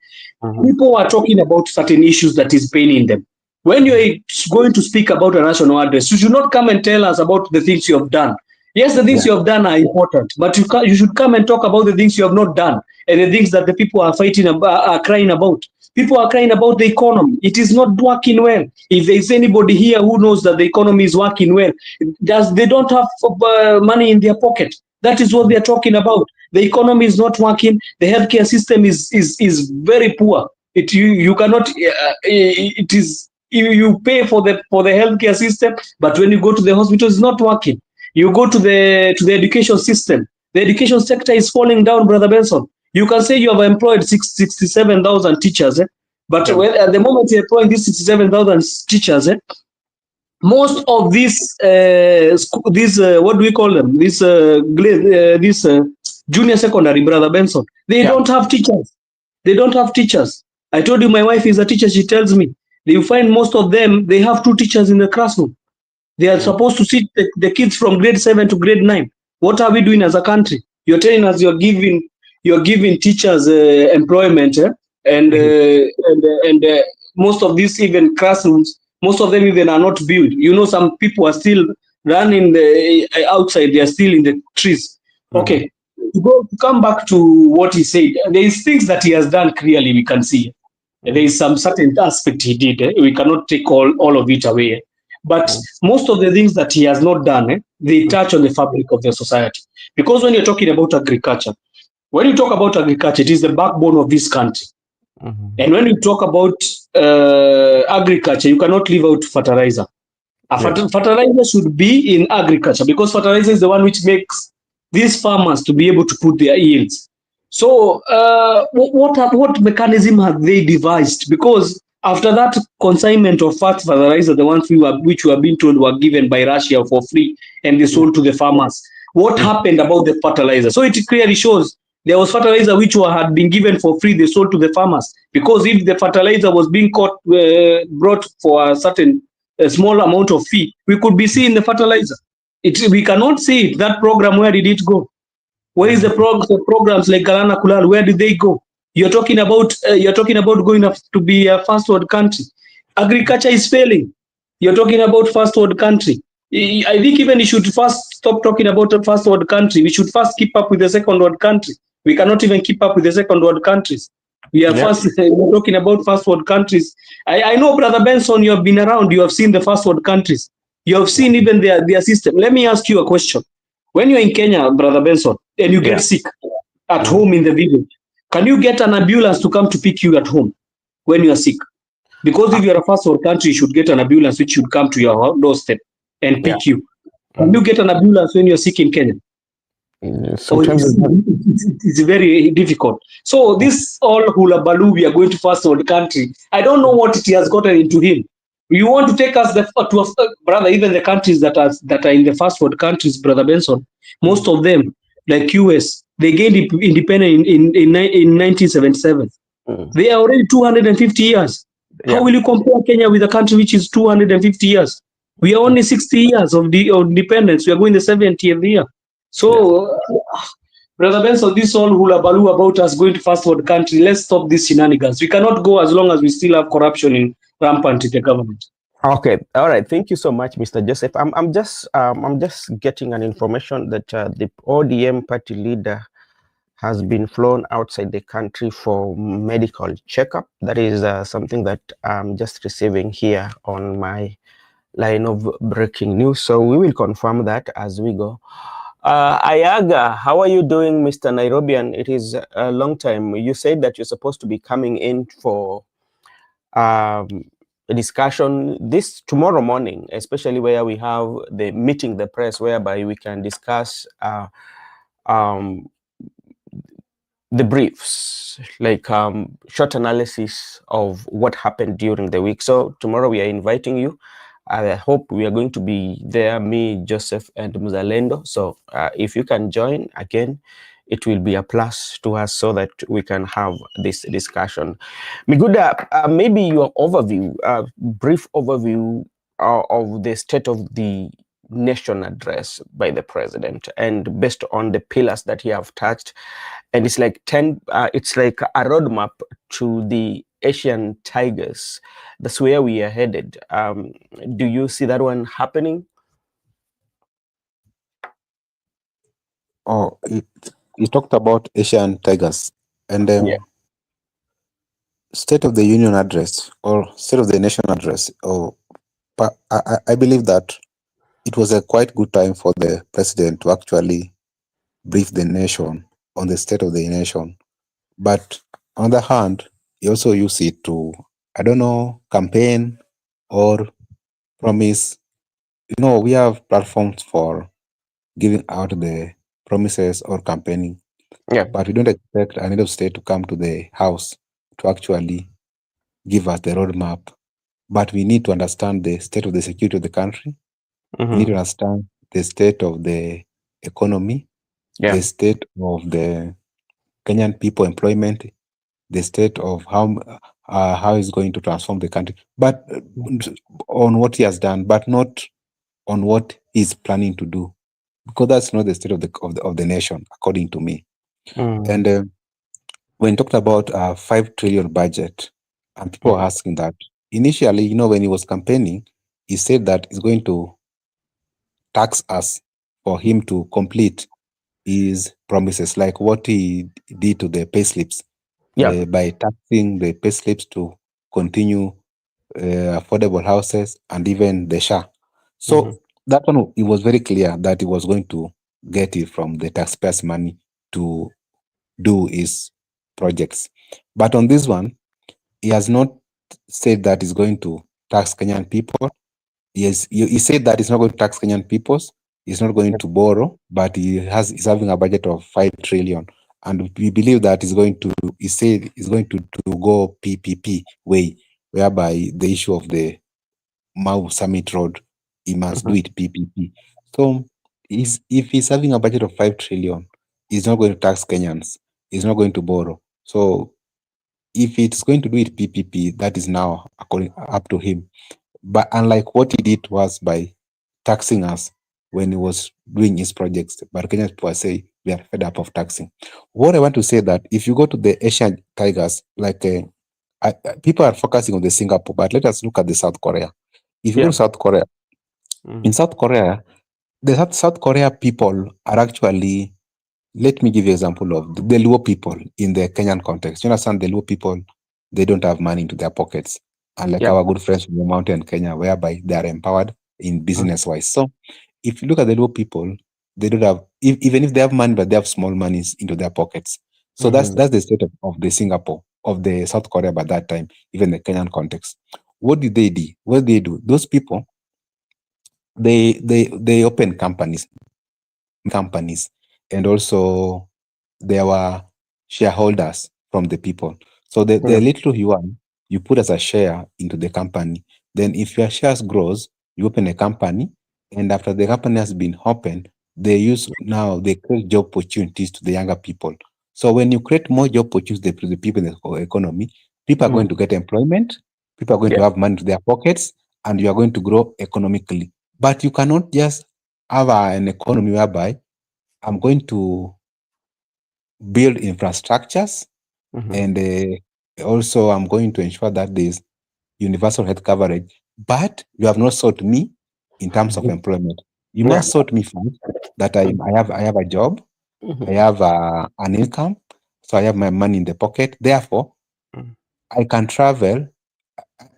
people are talking about certain issues that is paining them. When you're going to speak about a national address, you should not come and tell us about the things you have done. Yes, the things you have done are important, but you should come and talk about the things you have not done and the things that the people are fighting about, are crying about. People are crying about the economy. It is not working well. If there is anybody here who knows that the economy is working well, they don't have money in their pocket. That is what they are talking about. The economy is not working. The healthcare system is very poor. You cannot. It is you pay for the healthcare system, but when you go to the hospital, it's not working. You go to the education system. The education sector is falling down, Brother Benson. You can say you have employed 67,000 teachers, but at the moment you're employing these 67,000 teachers, most of these what do we call them? This junior secondary, Brother Benson, they don't have teachers. They don't have teachers. I told you my wife is a teacher. She tells me you find most of them, they have 2 teachers in the classroom. They are supposed to teach the kids from grade 7 to grade 9. What are we doing as a country? You're telling us you're giving teachers employment, and most of these even classrooms, most of them even are not built. Some people are still running outside. They are still in the trees. Okay, to come back to what he said, there is things that he has done clearly. We can see there is some certain aspect he did. We cannot take all of it away. But most of the things that he has not done, they touch on the fabric of the society. Because when you're talking about agriculture, when you talk about agriculture, it is the backbone of this country. And when you talk about agriculture, you cannot leave out fertilizer. Fertilizer should be in agriculture, because fertilizer is the one which makes these farmers to be able to put their yields. So what mechanism have they devised? Because after that consignment of fertilizer, the ones which we have been told were given by Russia for free and they sold to the farmers, what happened about the fertilizer? So it clearly shows there was fertilizer which had been given for free, they sold to the farmers. Because if the fertilizer was being brought for a certain small amount of fee, we could be seeing the fertilizer. We cannot see it. That program, where did it go? Where is the programs like Galana Kulal? Where did they go? You're talking about going up to be a first world country. Agriculture is failing. You're talking about first world country. I think even you should first stop talking about a first world country. We should first keep up with the second world country. We cannot even keep up with the second world countries. We are first talking about first world countries. I know, Brother Benson, you have been around. You have seen the first world countries. You have seen even their system. Let me ask you a question. When you're in Kenya, Brother Benson, and you get sick at home in the village, can you get an ambulance to come to pick you at home when you are sick? Because if you're a first world country, you should get an ambulance which should come to your doorstep and pick you. Can you get an ambulance when you're sick in Kenya? Sometimes it's very difficult. So this all hula baloo, we are going to first world country. I don't know what it has gotten into him. You want to take us brother, even the countries that are in the first world countries, Brother Benson, most of them, like US, they gained independence in 1977. They are already 250 years. How will you compare Kenya with a country which is 250 years? We are only 60 years of independence. We are going the 70th year. So, Brother Benson, this all hulabaloo about us going to first world country, let's stop these shenanigans. We cannot go as long as we still have corruption in rampant in the government. Okay, all right. Thank you so much, Mr. Joseph. I'm just getting an information that the ODM party leader has been flown outside the country for medical checkup. That is something that I'm just receiving here on my line of breaking news. So we will confirm that as we go. Ayaga, how are you doing, Mr. Nairobian? It is a long time. You said that you're supposed to be coming in for a discussion this tomorrow morning, especially where we have the meeting the press, whereby we can discuss the briefs, like short analysis of what happened during the week. So tomorrow we are inviting you. I hope we are going to be there, me, Joseph, and Muzalendo. So if you can join, again, it will be a plus to us so that we can have this discussion. Miguda, maybe your overview, brief overview of the state of the nation address by the president, and based on the pillars that he have touched, and it's like it's like a roadmap to the Asian tigers. That's where we are headed. Do you see that one happening? Oh, you talked about Asian tigers and Yeah. State of the Union address or State of the Nation address. But I believe that it was a quite good time for the president to actually brief the nation on the state of the nation. But on the other hand, he also used it to, I don't know, campaign or promise. We have platforms for giving out the promises or campaigning. Yeah. But we don't expect an head of state to come to the house to actually give us the roadmap. But we need to understand the state of the security of the country. We need to understand the state of the economy, the state of the Kenyan people employment, the state of how he's going to transform the country, but on what he has done, but not on what he's planning to do, because that's not the state of the nation, according to me. And when talked about a 5 trillion budget, and people are asking that, initially, when he was campaigning, he said that he's going to tax us for him to complete his promises, like what he did to the payslips, by taxing the payslips to continue affordable houses and even the SHA. So that one, it was very clear that he was going to get it from the taxpayers' money to do his projects. But on this one, he has not said that he's going to tax Kenyan people. Yes, he said that he's not going to tax Kenyan peoples. He's not going to borrow, but he's having a budget of 5 trillion. And we believe that he said he's going to go PPP way, whereby the issue of the Mau Summit Road, he must do it PPP. So if he's having a budget of 5 trillion, he's not going to tax Kenyans. He's not going to borrow. So if it's going to do it PPP, that is now up to him. But unlike what he did was by taxing us when he was doing his projects, but Kenyan people say we are fed up of taxing. What I want to say that if you go to the Asian tigers, like people are focusing on the Singapore, but let us look at the South Korea. If you go to South Korea, in South Korea, the South Korea people are actually, let me give you an example of the Luo people in the Kenyan context. You understand, the Luo people, they don't have money into their pockets. Unlike our good friends from the mountain Kenya, whereby they are empowered in business-wise. So if you look at the Luo people, they don't have, even if they have money, but they have small monies into their pockets. So that's the state of the Singapore, of the South Korea by that time, even the Kenyan context. What did they do? What did they do? Those people, they open companies, and also there were shareholders from the people. So the little yuan you put as a share into the company. Then if your shares grows, you open a company, and after the company has been opened, they create job opportunities to the younger people. So when you create more job opportunities to the people in the economy, people are going to get employment, people are going to have money to their pockets, and you are going to grow economically. But you cannot just have an economy whereby I'm going to build infrastructures, and also I'm going to ensure that there's universal health coverage, but you have not sought me in terms of employment. You Yeah. must sought me first that I have a job, I have an income, so I have my money in the pocket. Therefore, I can travel.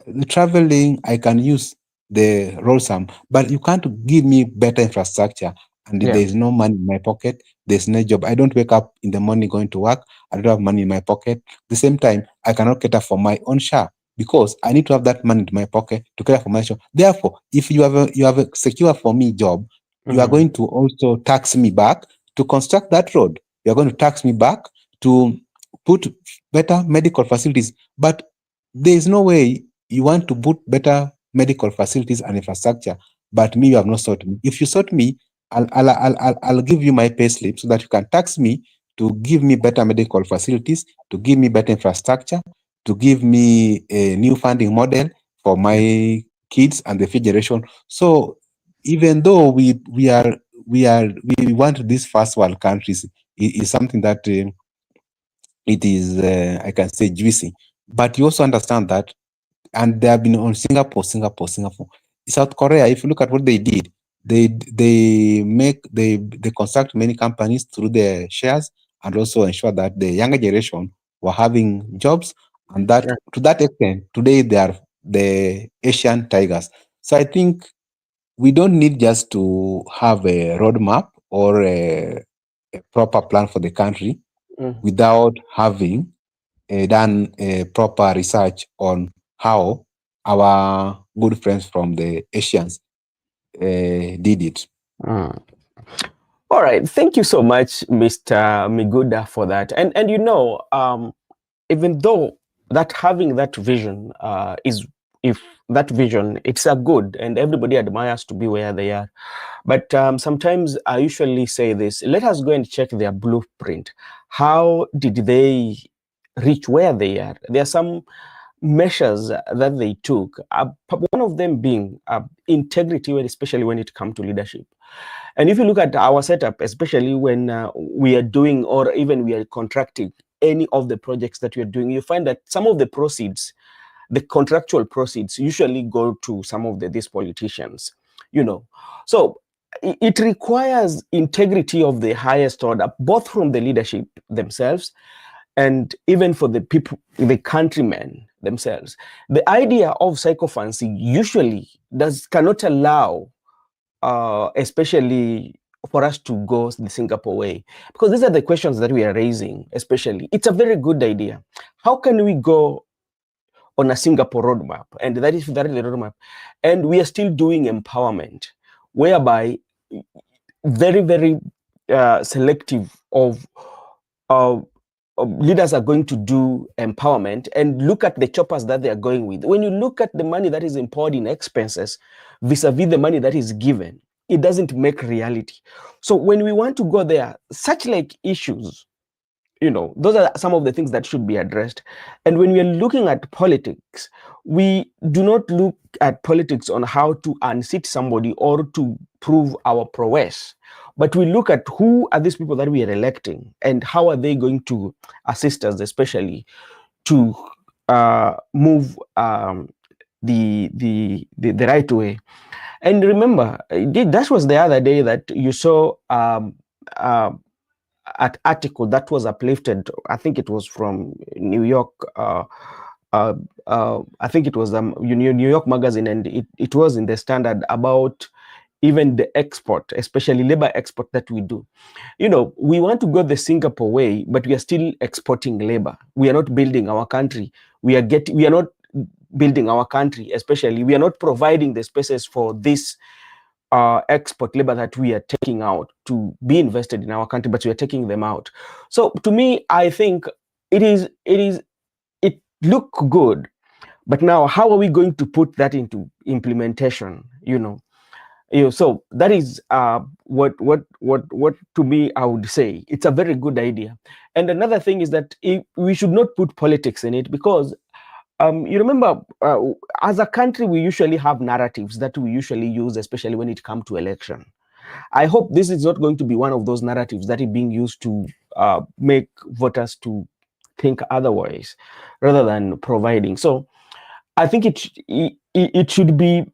The traveling, I can use the road some, but you can't give me better infrastructure and Yeah. there's no money in my pocket, there's no job. I don't wake up in the morning going to work, I don't have money in my pocket. At the same time, I cannot cater for my own share because I need to have that money in my pocket to cater for my share. Therefore, if you have a secure for me job, you are going to also tax me back to construct that road. You are going to tax me back to put better medical facilities. But there is no way you want to put better medical facilities and infrastructure, but me, you have not sought me. If you sought me, I'll give you my pay slip so that you can tax me to give me better medical facilities, to give me better infrastructure, to give me a new funding model for my kids and the future generation. So even though we want these first world countries, is something that it is I can say juicy, but you also understand that, and they have been on Singapore. South Korea, if you look at what they did, they construct many companies through their shares and also ensure that the younger generation were having jobs, and that to that extent, today they are the Asian tigers. So I think we don't need just to have a roadmap or a proper plan for the country without having done proper research on how our good friends from the Asians did it. All right, thank you so much, Mr. Miguda, for that. And you know, even though that having that vision is, if that vision, it's a good, and everybody admires to be where they are. But sometimes I usually say this: let us go and check their blueprint. How did they reach where they are? There are some measures that they took. One of them being integrity, especially when it comes to leadership. And if you look at our setup, especially when we are doing, or even we are contracting any of the projects that we are doing, you find that some of the proceeds, the contractual proceeds, usually go to some of these politicians, you know. So it requires integrity of the highest order, both from the leadership themselves and even for the people, the countrymen themselves. The idea of sycophancy usually cannot allow, especially for us to go the Singapore way, because these are the questions that we are raising. Especially, it's a very good idea. How can we go on a Singapore roadmap, and that is the roadmap, and we are still doing empowerment, whereby very selective of leaders are going to do empowerment, and look at the choppers that they are going with. When you look at the money that is poured in expenses vis-a-vis the money that is given, it doesn't make reality. So when we want to go there, such like issues, you know, those are some of the things that should be addressed. And when we are looking at politics, we do not look at politics on how to unseat somebody or to prove our prowess, but we look at who are these people that we are electing and how are they going to assist us, especially to move the right way. And remember, that was the other day that you saw an article that was uplifted. I think it was from New York. I think it was New York Magazine, and it was in the Standard about even the export, especially labor export that we do. You know, we want to go the Singapore way, but we are still exporting labor. We are not building our country. We are not building our country, especially we are not providing the spaces for this export labor that we are taking out to be invested in our country, but we are taking them out. So to me, I think it look good, but now how are we going to put that into implementation? So that is what to me I would say it's a very good idea. And another thing is that we should not put politics in it, because You remember, as a country, we usually have narratives that we usually use, especially when it comes to election. I hope this is not going to be one of those narratives that is being used to make voters to think otherwise, rather than providing. So I think it should be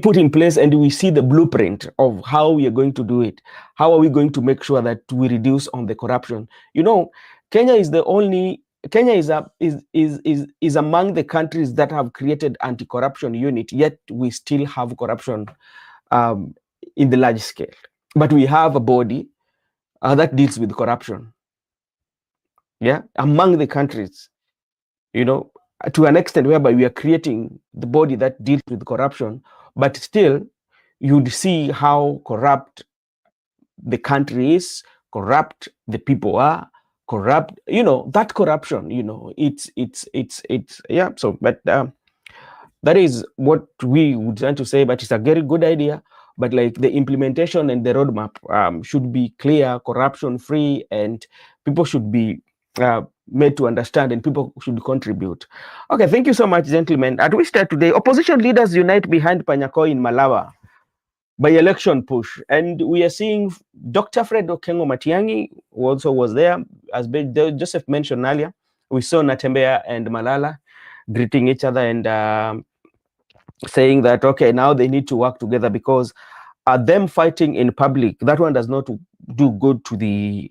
put in place, and we see the blueprint of how we are going to do it. How are we going to make sure that we reduce on the corruption? You know, Kenya is the only Kenya is among the countries that have created anti-corruption unit, yet we still have corruption in the large scale. But we have a body that deals with corruption. Yeah, among the countries, you know, to an extent whereby we are creating the body that deals with corruption, but still you'd see how corrupt the country is, corrupt the people are, corrupt, you know, that corruption, you know, it's yeah. So, but that is what we would want to say, but it's a very good idea. But like the implementation and the roadmap should be clear, corruption free, and people should be made to understand, and people should contribute. Okay, thank you so much, gentlemen. At we start today, opposition leaders unite behind Panyako in Malawa by election push, and we are seeing Dr. Fred Okengo Matiang'i also was there, as Joseph mentioned earlier. We saw Natembeya and Malala greeting each other and saying that, okay, now they need to work together, because them fighting in public, that one does not do good to the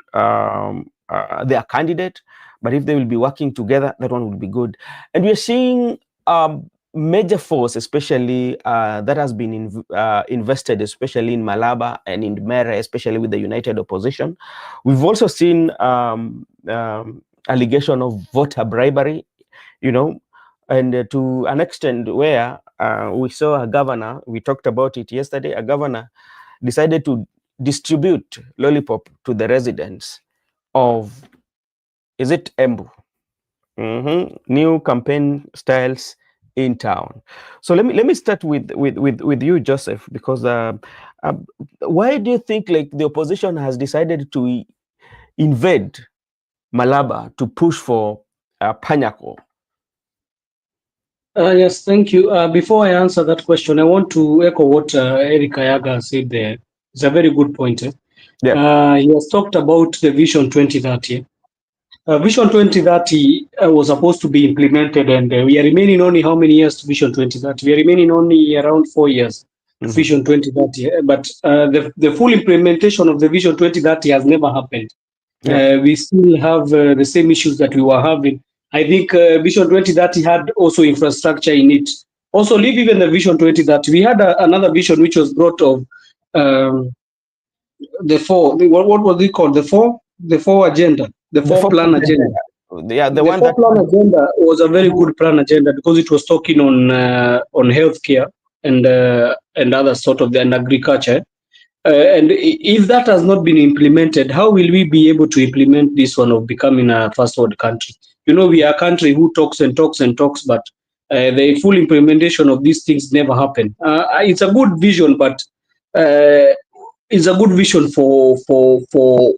their candidate. But if they will be working together, that one will be good. And we're seeing major force, especially that has been invested, especially in Malaba and in Mere, especially with the United Opposition. We've also seen allegation of voter bribery, you know, and to an extent where we saw a governor, we talked about it yesterday, a governor decided to distribute lollipop to the residents of, is it Embu? New campaign styles in town. So let me start with you, Joseph, because why do you think like the opposition has decided to invade Malaba to push for Panyako? Yes, thank you. Before I answer that question, I want to echo what Eric Ayaga said there. It's a very good point. Yeah. He has talked about the Vision 2030. Vision 2030 was supposed to be implemented, and we are remaining only how many years to Vision 2030? We are remaining only around 4 years to Vision 2030. But the full implementation of the Vision 2030 has never happened. Yeah. We still have the same issues that we were having. I think Vision 2030 had also infrastructure in it. Also, leave even the Vision 2030. We had another vision which was brought of the four. What was it called? The four agenda. The four plan agenda. Yeah, the four plan agenda was a very good plan agenda, because it was talking on healthcare and other sort of and agriculture. And if that has not been implemented, how will we be able to implement this one of becoming a first world country? You know, we are a country who talks and talks and talks, but the full implementation of these things never happen. It's a good vision, but it's a good vision for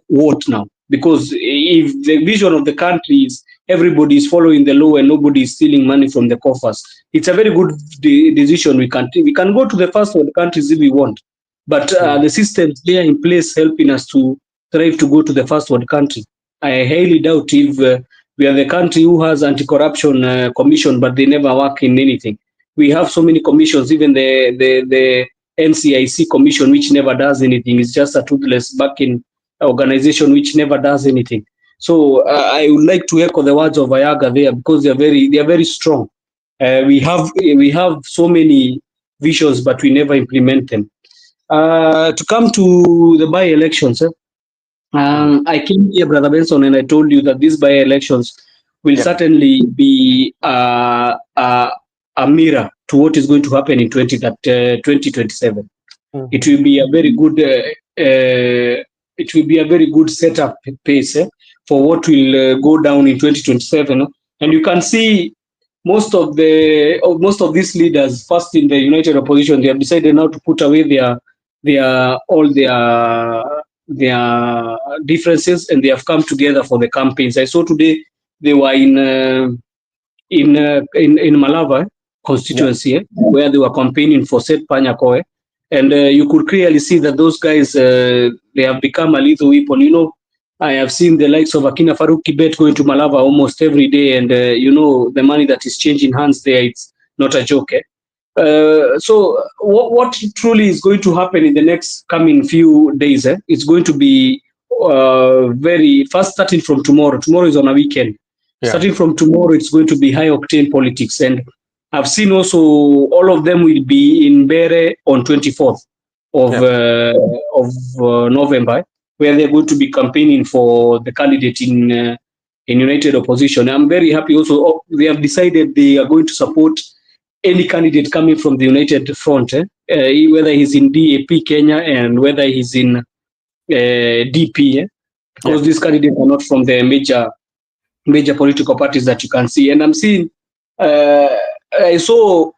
what now? Because if the vision of the country is everybody is following the law and nobody is stealing money from the coffers, it's a very good decision. We can go to the first world countries if we want. But the systems there in place helping us to strive to go to the first world country. I highly doubt if we are the country who has anti-corruption commission, but they never work in anything. We have so many commissions, even the NCIC commission, which never does anything. It's just a toothless backing organization which never does anything. So I would like to echo the words of Ayaga there, because they are very strong. We have so many visions, but we never implement them. To come to the by-elections, I came here, Brother Benson, and I told you that these by-elections will certainly be a mirror to what is going to happen in 2027. It will be a very good setup pace for what will go down in 2027. And you can see most of these leaders, first in the United Opposition, they have decided now to put away all their differences, and they have come together for the campaigns. I saw today they were in in Malava constituency, where they were campaigning for Seth Panyakoe. And you could clearly see that those guys, they have become a lethal weapon. You know, I have seen the likes of Akina Farouk Kibet going to Malava almost every day. And, you know, the money that is changing hands there, it's not a joke. So what truly is going to happen in the next coming few days? It's going to be very fast, starting from tomorrow. Tomorrow is on a weekend. Yeah. Starting from tomorrow, it's going to be high octane politics. And I've seen also all of them will be in Bere on 24th of November, where they're going to be campaigning for the candidate in United Opposition. I'm very happy also. They have decided they are going to support any candidate coming from the United Front, whether he's in DAP Kenya and whether he's in DP, because these candidates are not from the major political parties that you can see. And I'm seeing, I saw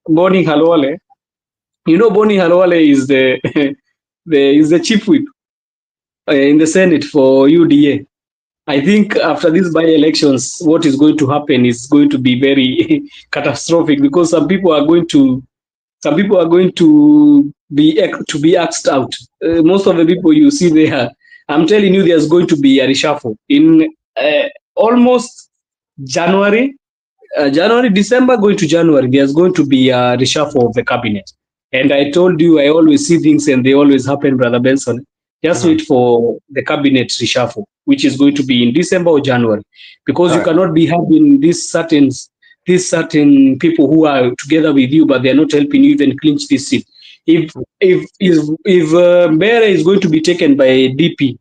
Boni Halwale. You know, Boni Halwale is the chief whip in the Senate for UDA. I think after these by-elections, what is going to happen is going to be very catastrophic, because some people are going to be axed out. Most of the people you see there, I'm telling you, there's going to be a reshuffle in almost January, December going to January. There's going to be a reshuffle of the cabinet. And I told you, I always see things and they always happen, Brother Benson. Just wait for the cabinet reshuffle, which is going to be in December or January, because you cannot be having these certain people who are together with you, but they're not helping you even clinch this seat. If Mbere is going to be taken by DP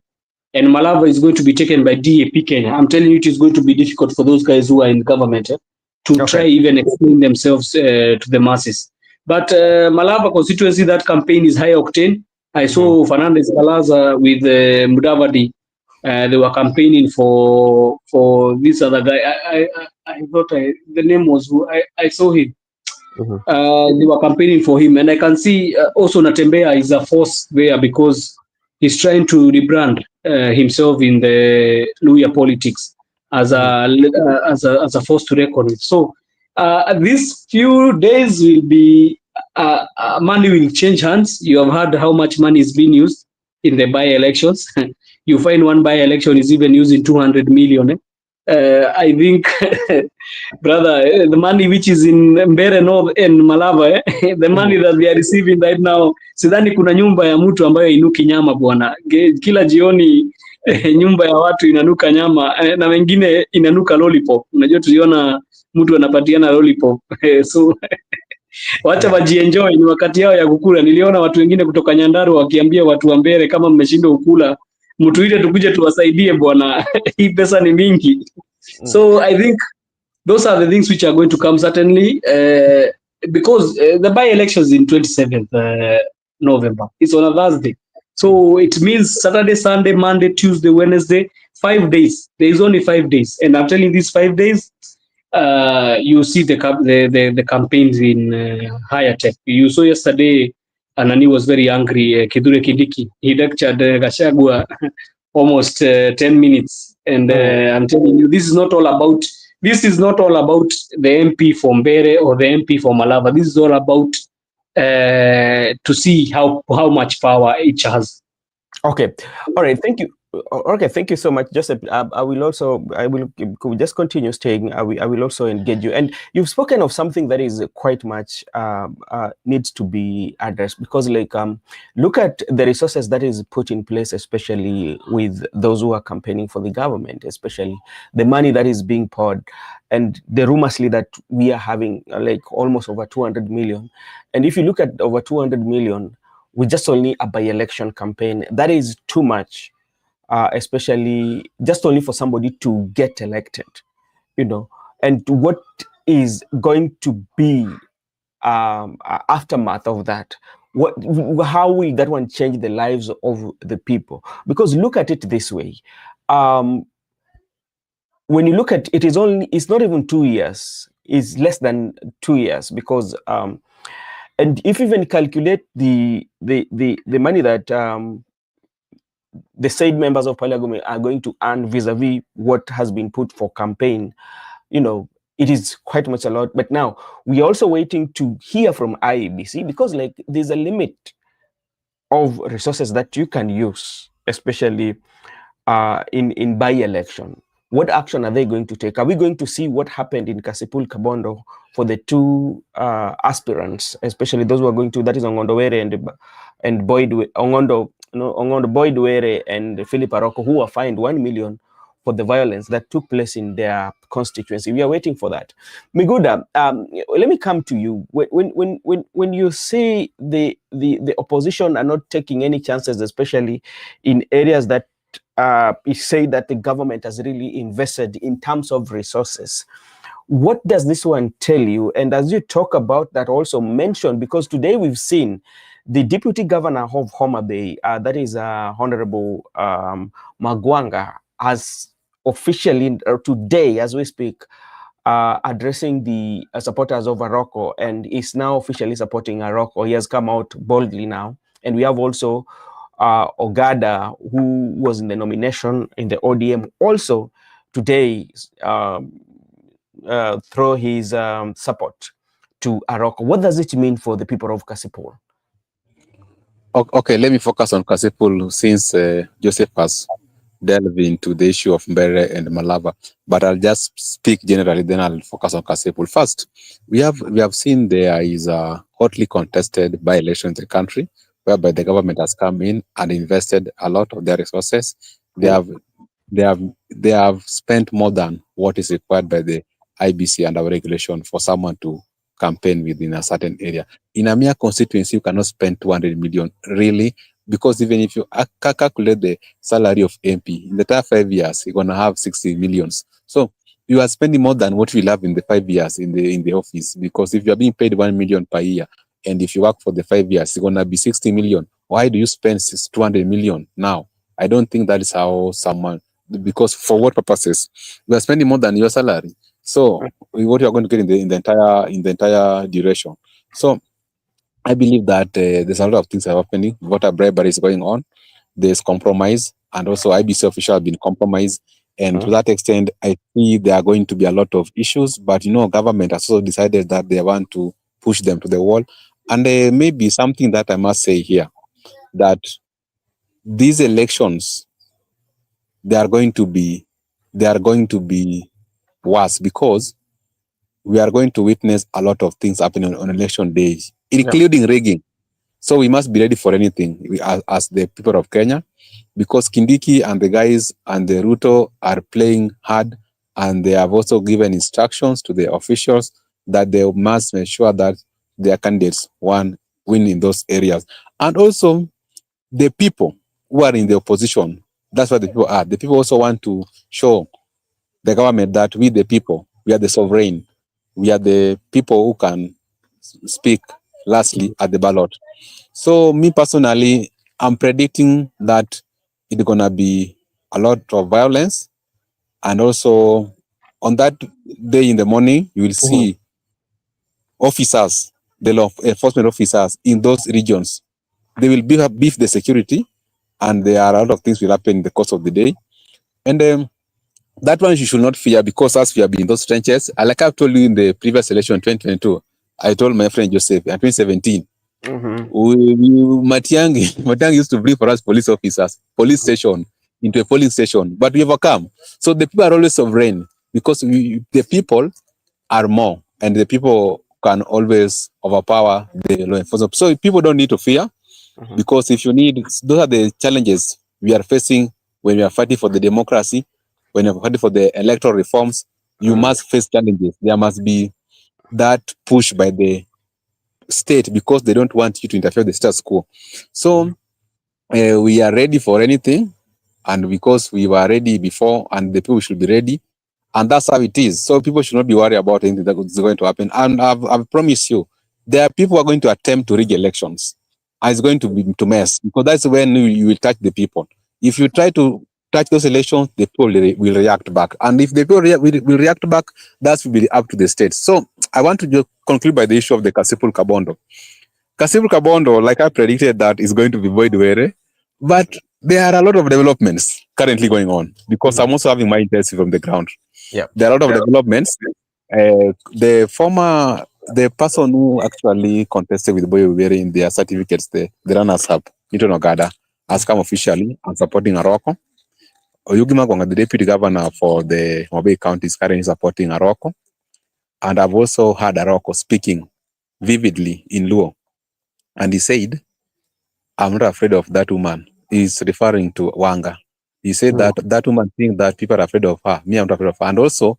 and Malava is going to be taken by DAP Kenya, I'm telling you, it is going to be difficult for those guys who are in government to try even explain themselves to the masses. But Malava constituency, that campaign is high octane. I saw Fernandez Galaza with Mudavadi. They were campaigning for this other guy. I thought the name was who I saw him. They were campaigning for him, and I can see also Natembea is a force there, because he's trying to rebrand himself in the Luya politics as a force to reckon with. So these few days will be money will change hands. You have heard how much money is being used in the by-elections. You find one by-election is even using 200 million. I think, brother, the money which is in Mbere North and Malava, the money that they are receiving right now, sidhani kuna nyumba ya mtu ambayo inuki nyama bwana. Kila jioni nyumba ya watu inanuka nyama na wengine inanuka lollipop. Unajua tuliona mtu anapatiana lollipop. So wacha wajienjoy, ni wakati yao ya kukula. Niliona watu wengine kutoka Nyandarua wakiambia watu wa Mbere, kama mmeshindwa kukula, mtu ile tukuje tuwasaidie bwana. Hii pesa ni mingi. So I think those are the things which are going to come certainly, because the by-elections in 27th November. It's on a Thursday. So it means Saturday, Sunday, Monday, Tuesday, Wednesday, 5 days. There is only 5 days. And I'm telling you, these 5 days, you see the campaigns in higher tech. You saw yesterday, Anani was very angry. Kidure Kindiki, he lectured Gachagua almost 10 minutes. And I'm telling you, this is not all about the MP for Mbere or the MP for Malava. This is all about to see how much power each has. Okay. All right. Thank you. Okay, thank you so much, Joseph. I will just continue staying. I will also engage you. And you've spoken of something that is quite much needs to be addressed, because look at the resources that is put in place, especially with those who are campaigning for the government, especially the money that is being poured, and the rumorsly that we are having almost over 200 million. And if you look at over 200 million with just only a by-election campaign, that is too much. Especially just only for somebody to get elected, and what is going to be aftermath of that? How will that one change the lives of the people? Because look at it this way, when you look at it, it's not even 2 years, it's less than 2 years, because and if you even calculate the money that the said members of parliament are going to earn vis-a-vis what has been put for campaign, it is quite much a lot. But now we are also waiting to hear from IEBC, because like there's a limit of resources that you can use, especially in by-election. What action are they going to take? Are we going to see what happened in Kasipul Kabondo for the two aspirants, especially those who are going to, that is Ongondo Were and Boyd Ongondo Boyd Were and Philip Aroko, who were fined 1 million for the violence that took place in their constituency? We are waiting for that. Miguda, let me come to you. When you say the opposition are not taking any chances, especially in areas that you say that the government has really invested in terms of resources, what does this one tell you? And as you talk about that, also mention, because today we've seen the deputy governor of Homa Bay, that is Honorable Magwanga, has officially today, as we speak, addressing the supporters of Aroko, and is now officially supporting Aroko. He has come out boldly now. And we have also Ogada, who was in the nomination in the ODM, also today throw his support to Aroko. What does it mean for the people of Kasipul? Okay, let me focus on Kasipul, since Joseph has delved into the issue of Mbere and Malava. But I'll just speak generally, then I'll focus on Kasipul. First, we have seen there is a hotly contested by-election in the country, whereby the government has come in and invested a lot of their resources. They have spent more than what is required by the IBC and our regulation for someone to campaign within a certain area. In a mere constituency, you cannot spend 200 million, really, because even if you calculate the salary of MP, in the entire 5 years, you're going to have 60 millions. So you are spending more than what we have in the 5 years in the office, because if you are being paid 1 million per year, and if you work for the 5 years, it's going to be 60 million. Why do you spend 200 million now? I don't think that is how someone, because for what purposes? We are spending more than your salary. So what you are going to get in the entire duration. So I believe that there's a lot of things are happening. Voter bribery is going on. There's compromise, and also IBC officials have been compromised. And to that extent, I see there are going to be a lot of issues. But government has also decided that they want to push them to the wall. And maybe something that I must say here, that these elections, they are going to be worse, because we are going to witness a lot of things happening on election days, including rigging. So we must be ready for anything as the people of Kenya, because Kindiki and the guys and the Ruto are playing hard, and they have also given instructions to the officials that they must make sure that their candidates win in those areas. And also the people who are in the opposition, that's what the people are. The people also want to show the government that we, the people, we are the sovereign. We are the people who can speak lastly at the ballot. So me personally, I'm predicting that it's going to be a lot of violence. And also on that day in the morning, you will see officers, the law enforcement officers in those regions. They will beef the security, and there are a lot of things will happen in the course of the day. And that one you should not fear, because as we have been in those trenches, like I've told you in the previous election 2022, I told my friend Joseph in 2017, Matiang used to bring for us police officers, police station, into a polling station, but we overcome. So the people are always sovereign, because the people are more, and the people can always overpower the law enforcement. So people don't need to fear, because if you need, those are the challenges we are facing when we are fighting for the democracy, when you're fighting for the electoral reforms. You must face challenges. There must be that push by the state, because they don't want you to interfere with the status quo. So we are ready for anything, and because we were ready before, and the people should be ready, and that's how it is. So people should not be worried about anything that is going to happen. And I've promised you, there are people who are going to attempt to rig elections, and it's going to be to mess, because that's when you will touch the people. If you try to touch those elections, the people will react back, and if the people will react back, that will be up to the states. So I want to just conclude by the issue of the Kasipul Kabondo. Kasipul Kabondo, like I predicted, that is going to be Boyd Were, but there are a lot of developments currently going on, because I'm also having my intensive from the ground. Yeah, there are a lot of developments. the person who actually contested with Boy wearing their certificates, the runners up, Newton Ogada, has come officially and supporting Aroko. Oyugi Magonga, the deputy governor for the Mobile County, is currently supporting Aroko. And I've also heard Aroko speaking vividly in Luo. And he said, I'm not afraid of that woman. He's referring to Wanga. He said that that woman thinks that people are afraid of her. Me, I'm not afraid of her. And also,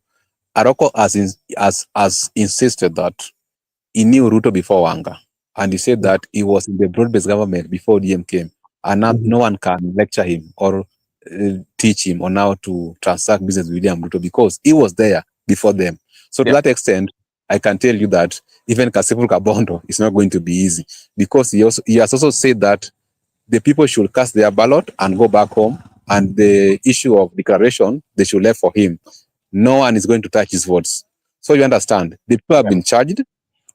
Aroko has insisted that he knew Ruto before Wanga. And he said that he was in the broad-based government before DM came. And now no one can lecture him or teach him on how to transact business with William Ruto because he was there before them. So to that extent, I can tell you that even Kasipul Kabondo is not going to be easy because he has also said that the people should cast their ballot and go back home, and the issue of declaration, they should leave for him. No one is going to touch his votes. So you understand, the people have been charged,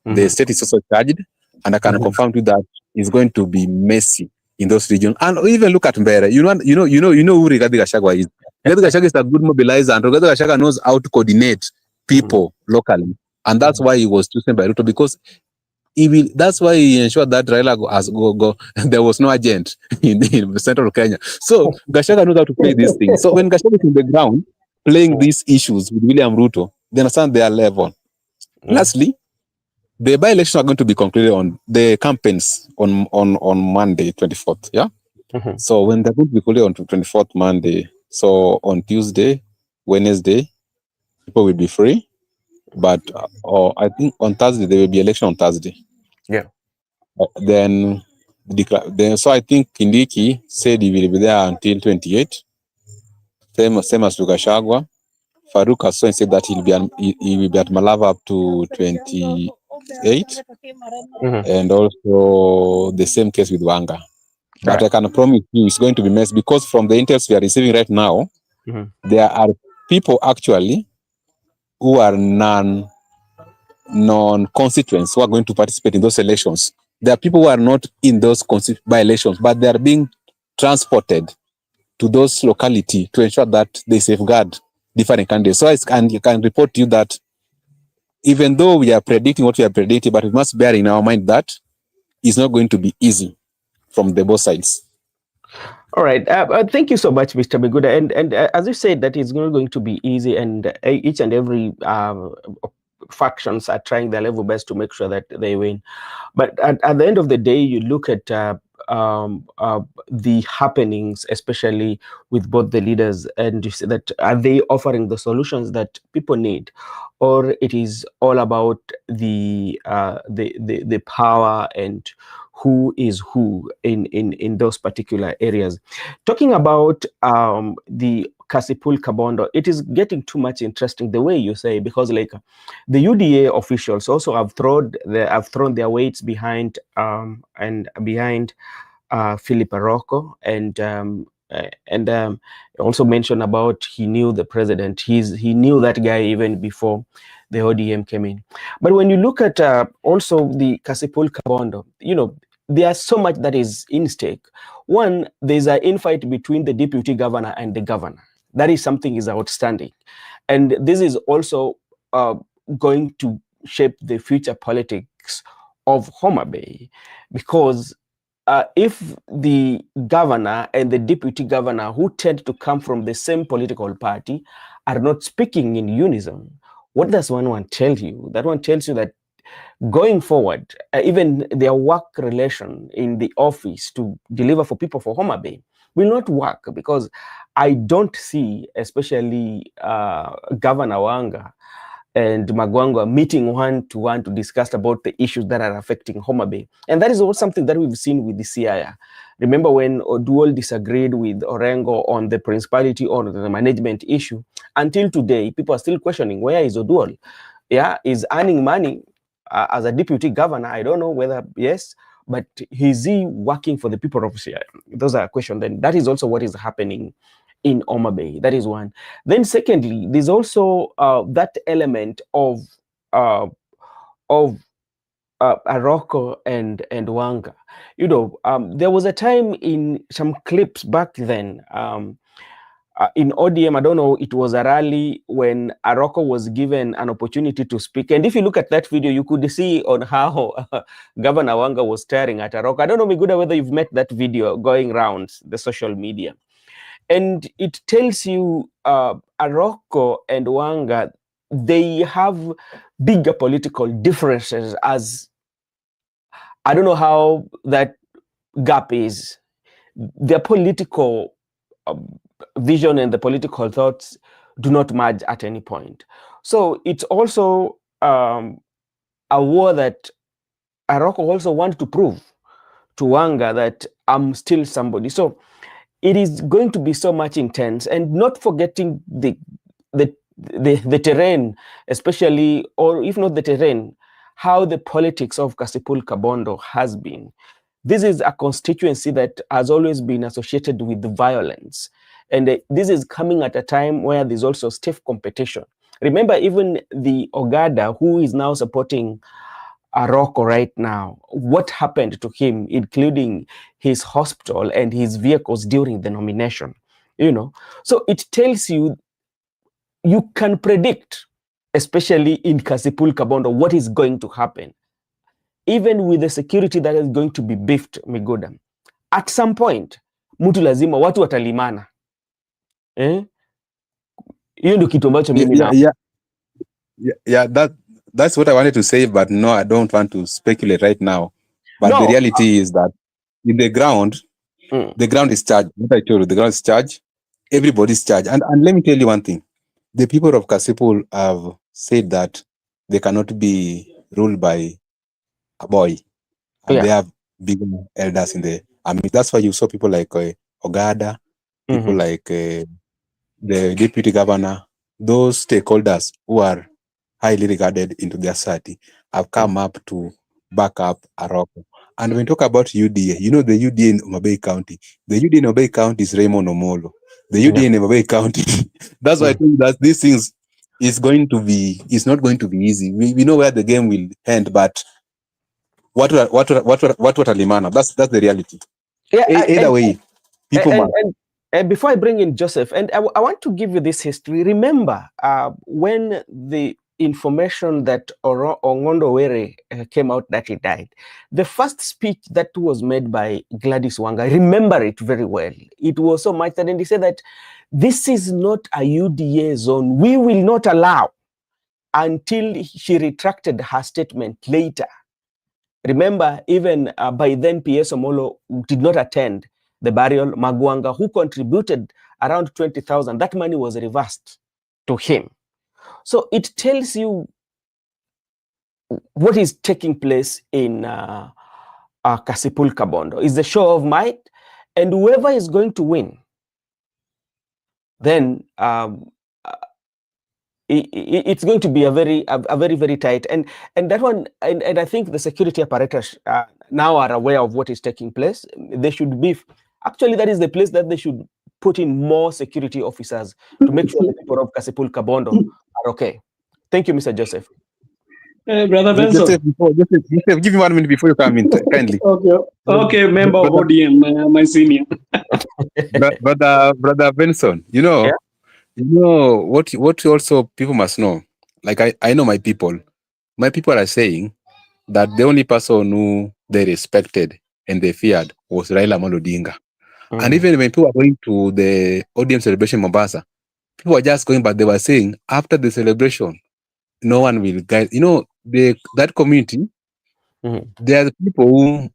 the state is also charged, and I can confirm to you that it's going to be messy in those regions. And even look at Mbere. You know who Rigathi Gachagua is. Rigathi Gachagua is a good mobilizer, and Rigathi Gachagua knows how to coordinate people locally, and that's why he was chosen by Ruto because that's why he ensured that Raila has there was no agent in central Kenya. So Gachagua knows how to play these things. So when Gachagua is in the ground playing these issues with William Ruto, they understand their level. Lastly, the by-elections are going to be concluded on the campaigns on Monday, 24th. Yeah. So when they're going to be concluded on 24th Monday, so on Tuesday, Wednesday, people will be free. But I think on Thursday there will be election on Thursday. Yeah. Then so I think Kindiki said he will be there until 28. Same as Gachagua. Farouk also said that he will be at Malava up to 28. And also the same case with Wanga. But I can promise you it's going to be messy because from the intel we are receiving right now, there are people actually who are non-constituents who are going to participate in those elections. There are people who are not in those by elections, but they are being transported to those localities to ensure that they safeguard different candidates. So I can report to you that even though we are predicting what we are predicting, but we must bear in our mind that it's not going to be easy from the both sides. All right. Thank you so much, Mr. Miguda. And as you said, that it's not going to be easy, and each and every factions are trying their level best to make sure that they win. But at the end of the day, you look at the happenings, especially with both the leaders, and you see that are they offering the solutions that people need, or it is all about the power and who is who in those particular areas. Talking about the Kasipul Kabondo, it is getting too much interesting the way you say, because like the UDA officials also have thrown their weights behind Philip Aroko, and also mentioned about he knew the president. He knew that guy even before the ODM came in. But when you look at also the Kasipul Kabondo, there's so much that is in stake. One, there's an infight between the deputy governor and the governor. That is something is outstanding. And this is also going to shape the future politics of Homa Bay, because if the governor and the deputy governor, who tend to come from the same political party, are not speaking in unison, what does one tell you? That one tells you that going forward, even their work relation in the office to deliver for people for Homa Bay will not work, because I don't see, especially Governor Wanga and Magwangwa meeting one-to-one to discuss about the issues that are affecting Homa Bay. And that is also something that we've seen with the CIA. Remember when Oduol disagreed with Orengo on the principality or the management issue? Until today, people are still questioning, where is Oduol? Yeah, is earning money as a deputy governor. I don't know whether yes, but is he working for the people of CIA? Those are questions. Then that is also what is happening in Homa Bay. That is one. Then secondly, there's also that element of Aroko and Wanga. There was a time in some clips back then, in ODM, I don't know, it was a rally when Aroko was given an opportunity to speak. And if you look at that video, you could see on how Governor Wanga was staring at Aroko. I don't know, Miguda, whether you've met that video going around the social media. And it tells you Aroko and Wanga, they have bigger political differences, as I don't know how that gap is. Their political vision and the political thoughts do not merge at any point. So it's also a war that Aroko also wants to prove to Wanga that I'm still somebody. So it is going to be so much intense, and not forgetting the terrain, especially, or if not the terrain, how the politics of Kasipul Kabondo has been. This is a constituency that has always been associated with violence. And this is coming at a time where there's also stiff competition. Remember, even the Ogada, who is now supporting Aroko right now, what happened to him, including his hospital and his vehicles during the nomination, you know. So it tells you, you can predict, especially in Kasipul Kabondo, what is going to happen. Even with the security that is going to be beefed, Migoda, at some point, mtu lazima, watu watalimana. Hiyo ndio kitu ambacho mimi na. That's what I wanted to say, but no, I don't want to speculate right now. But the reality is that in the ground, the ground is charged. What I told you, the ground is charged. Everybody's charged. And let me tell you one thing. The people of Kasipul have said that they cannot be ruled by a boy. And they have big elders in the army. That's why you saw people like Ogada, people like the deputy governor, those stakeholders who are highly regarded into their society have come up to back up Aroko. And when we talk about UDA, you know the UDA in Omabay County. The UDA in Omabay County is Raymond Omolo. The UDA in Omabay County. That's why I think that these things is not going to be easy. We know where the game will end, but what Alimana? That's the reality. Either way, people. And before I bring in Joseph, and I want to give you this history. Remember, when the information that Ongondo Were came out that he died, the first speech that was made by Gladys Wanga, I remember it very well. It was so much that, and he said that this is not a UDA zone. We will not allow, until she retracted her statement later. Remember, even by then, P.S. Omolo did not attend the burial. Magwanga, who contributed around 20,000, that money was reversed to him. So it tells you what is taking place in Kasipul Kabondo. It's a show of might, and whoever is going to win, then it's going to be a very, very tight. And that one, and I think the security apparatus now are aware of what is taking place. They should be, actually, that is the place that they should put in more security officers to make sure the people of Kasipul Kabondo are okay. Thank you, Mr. Joseph. Brother Benson. Joseph, give me 1 minute before you come in, kindly. Okay, member of ODM, my senior. Brother Benson, you know what also people must know. Like I know my people. My people are saying that the only person who they respected and they feared was Raila Amolo Odinga. And even when people are going to the ODM celebration in Mombasa, people were just going, but they were saying after the celebration, no one will guide. You know, that community, there are people who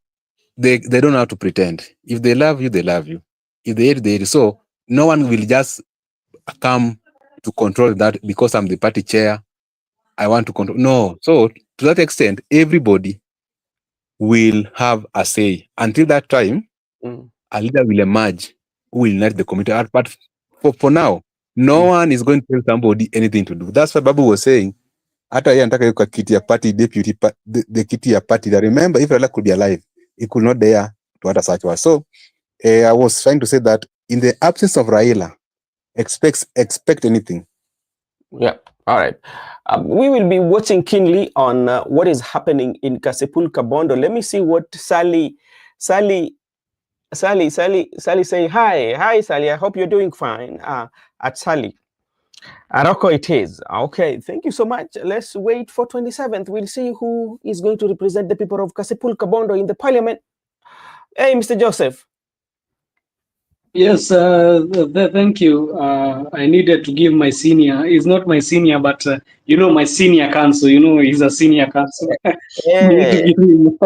they don't know how to pretend. If they love you, they love you. If they hate, they hate. So no one will just come to control that because I'm the party chair. I want to control. No. So to that extent, everybody will have a say. Until that time, a leader will emerge who will unite the community. But for now, no one is going to tell somebody anything to do. That's what Babu was saying. Hata yeye anataka yuko kiti ya party deputy, the kiti ya party. That remember, if Raila could be alive, he could not dare to utter such words. So I was trying to say that in the absence of Raila, expect anything. Yeah. All right. We will be watching keenly on what is happening in Kasipul Kabondo. Let me see what Sally Sally say hi Sally. I hope you're doing fine. At Sally. Aroko it is. Okay, thank you so much. Let's wait for 27th. We'll see who is going to represent the people of Kasipul Kabondo in the parliament. Hey, Mr. Joseph. Yes, thank you. I needed to give my senior. He's not my senior, but my senior counsel. He's a senior counsel. Need to Yeah. give him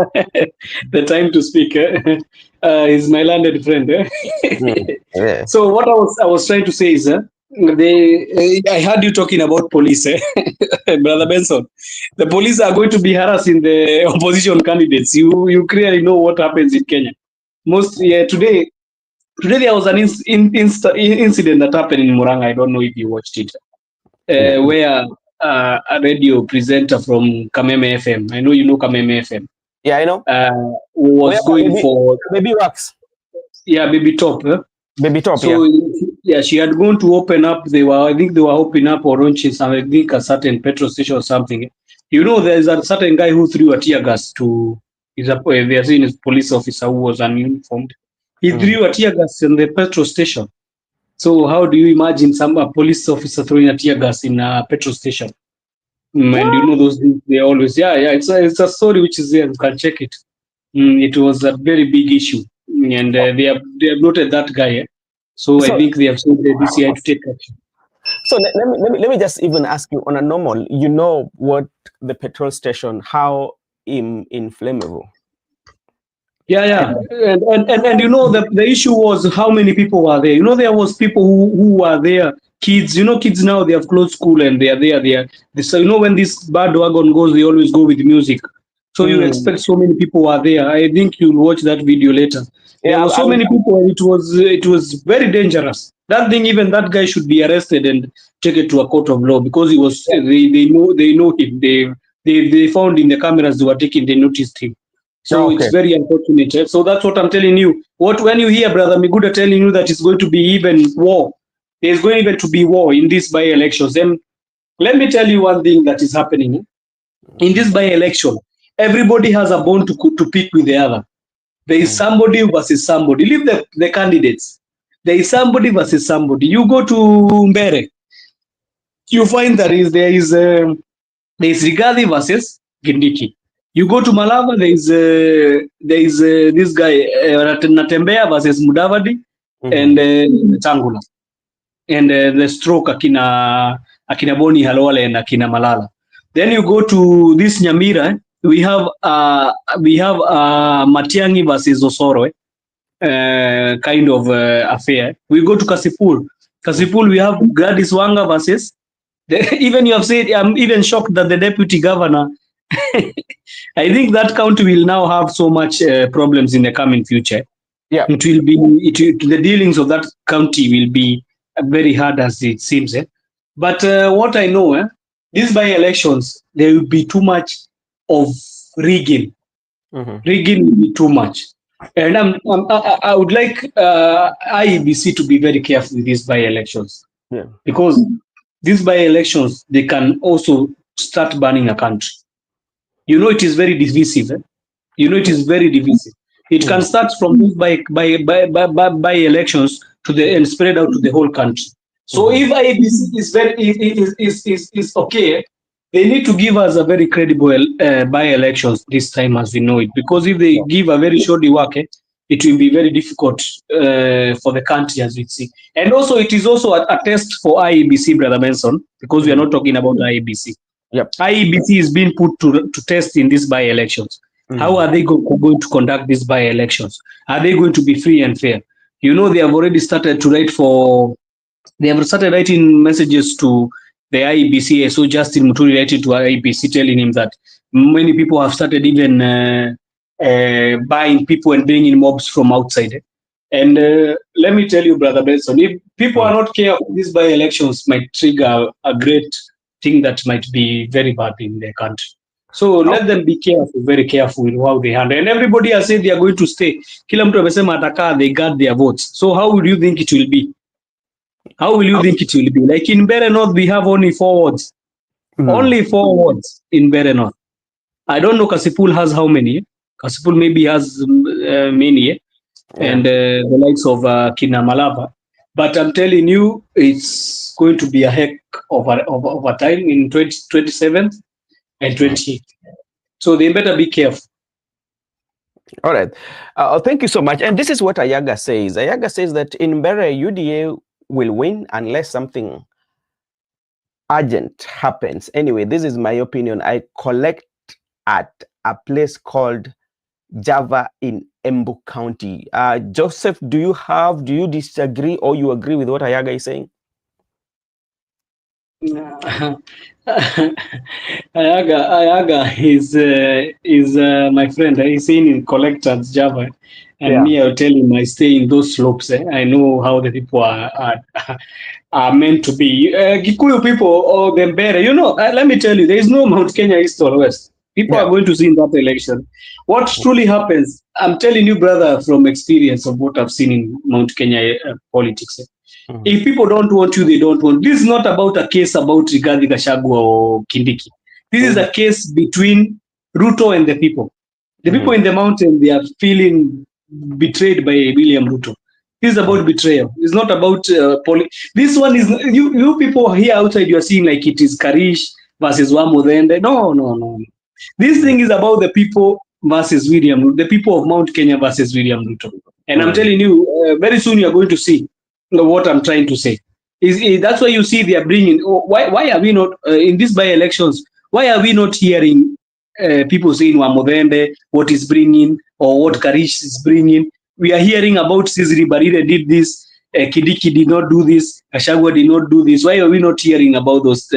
the time to speak. He's my landed friend. Yeah. So what I was trying to say is, I heard you talking about police, Brother Benson. The police are going to be harassing the opposition candidates. You clearly know what happens in Kenya. Today there was an incident that happened in Muranga. I don't know if you watched it, where a radio presenter from Kameme FM, I know you know Kameme FM, Yeah, I know. was going for Baby Wax. Baby Top. Baby Top, So she had gone to open up. I think they were opening up or launching some, I think a certain petrol station or something. There's a certain guy who threw a tear gas to. They are saying his police officer who was ununiformed. He threw a tear gas in the petrol station. So how do you imagine a police officer throwing a tear gas in a petrol station? And those things, they always, it's a story which is there. You can check it. It was a very big issue, and they have noted that guy. So I think they have told the DCI to take action. So let me just even ask you on a normal. You know what the petrol station, how inflammable? Yeah. And the issue was how many people were there. There was people who were there, kids. Kids now, they have closed school and they are there. So when this bad wagon goes, they always go with music. So you expect so many people were there. I think you'll watch that video later. There were so many people, and it was very dangerous. That thing, even that guy should be arrested and taken to a court of law, because he was. They know him. They found in the cameras they were taking. They noticed him. So it's very unfortunate. So that's what I'm telling you. When you hear Brother Miguda telling you that it's going to be even war, there's going even to be war in these by-elections. Then let me tell you one thing that is happening. In this by-election, everybody has a bone to pick with the other. There is somebody versus somebody. Leave the candidates. There is somebody versus somebody. You go to Mbere, you find there is Rigathi versus Gindiki. You go to Malava, there is this guy Natembea versus Mudavadi and Tangula, and the stroke akina Boni Halwale and akina Malala. Then you go to this Nyamira. We have Matiangi versus Osoro, kind of affair. We go to Kasipul. We have Gladys Wanga versus. Even you have said, I'm even shocked that the deputy governor. I think that county will now have so much problems in the coming future. Yeah, it will be. The dealings of that county will be very hard, as it seems. But what I know, these by-elections, there will be too much of rigging. Rigging will be too much, and I would like IEBC to be very careful with these by-elections, because these by-elections, they can also start burning a country. It is very divisive. It is very divisive. It can start from these by-elections and spread out to the whole country. So if IEBC is okay, they need to give us a very credible by-elections this time, as we know it. Because if they give a very shoddy work, it will be very difficult for the country, as we see. And also, it is also a test for IEBC, Brother Benson, because we are not talking about IEBC. IEBC is being put to test in these by-elections. How are they going to conduct these by-elections? Are they going to be free and fair? They have already started to they have started writing messages to the IEBC. So Justin Muturi writing to IEBC telling him that many people have started even buying people and bringing mobs from outside. And let me tell you, Brother Benson, if people are not careful, these by-elections might trigger a great thing that might be very bad in their country. So let them be careful, very careful with how they handle. And everybody has said they are going to stay. Kila mtu amesema atakaa, they guard their votes. So how will you think it will be? How will you think it will be? Like in Mbeere North, we have only 4 wards. Only 4 wards in Mbeere North. I don't know Kasipul has how many. Kasipul maybe has many. and the likes of Kinamalava. But I'm telling you, it's going to be a heck of a time in 2027 and 28. So they better be careful. All right. Thank you so much. And this is what Ayaga says. Ayaga says that in Mbere, UDA will win unless something urgent happens. Anyway, this is my opinion. I collect at a place called Java in Embu County. Joseph, do you disagree or you agree with what Ayaga is saying? Ayaga is my friend. He's saying in collectors Java, and me, I'll tell him I stay in those slopes. I know how the people are meant to be. Kikuyu people or the Mbere, let me tell you, there is no Mount Kenya East or West. People are going to see in that election. What truly happens, I'm telling you, brother, from experience of what I've seen in Mount Kenya politics. If people don't want you, they don't want. This is not about a case about Rigathi Gachagua or Kindiki. This is a case between Ruto and the people. The people in the mountain, they are feeling betrayed by William Ruto. This is about betrayal. It's not about this one is you people here outside. You are seeing like it is Karish versus Wamudende. No. This thing is about the people versus William Ruto. The people of Mount Kenya versus William Ruto. And I'm telling you, very soon you are going to see what I'm trying to say. That's why you see they are bringing. Why are we not in these by-elections? Why are we not hearing people saying Wamudende, what is bringing, or what Karish is bringing? We are hearing about Cesare Barire did this, Kidiki did not do this, Gachagua did not do this. Why are we not hearing about those?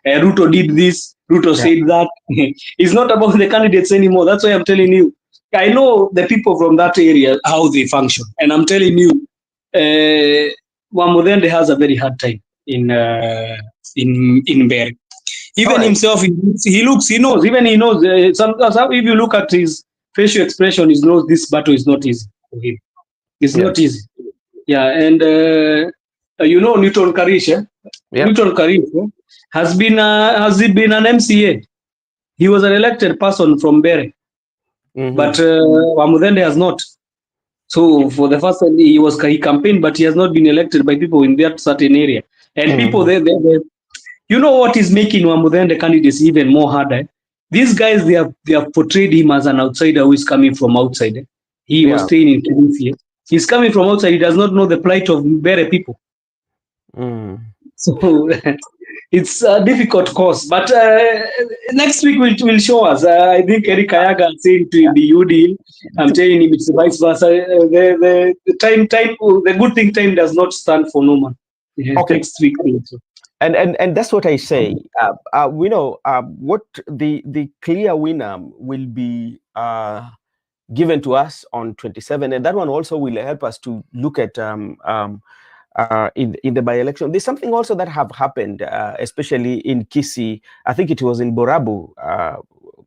Ruto did this, Ruto said that. It's not about the candidates anymore. That's why I'm telling you. I know the people from that area, how they function. And I'm telling you, Wamudende has a very hard time in Mbere. Even himself, he knows, even he knows. If you look at his facial expression, he knows this battle is not easy for him. It's not easy. Yeah, and Newton Karish, Newton Karish has he been an MCA? He was an elected person from Mbere, but Wamudende has not. So for the first time, he campaigned, but he has not been elected by people in that certain area. And people there, you know what is making Wamudende candidates even more harder? These guys, they have portrayed him as an outsider who is coming from outside. He was staying in Kilifi. He's coming from outside. He does not know the plight of Mbere people. So it's a difficult course. But next week will show us. I think Eric Ayaga is saying to the UD. I'm telling him it's vice versa. The good thing time does not stand for no man. Next week. And that's what I say. We know what the clear winner will be given to us on 27, and that one also will help us to look at in the by-election. There's something also that have happened, especially in Kisii. I think it was in Borabu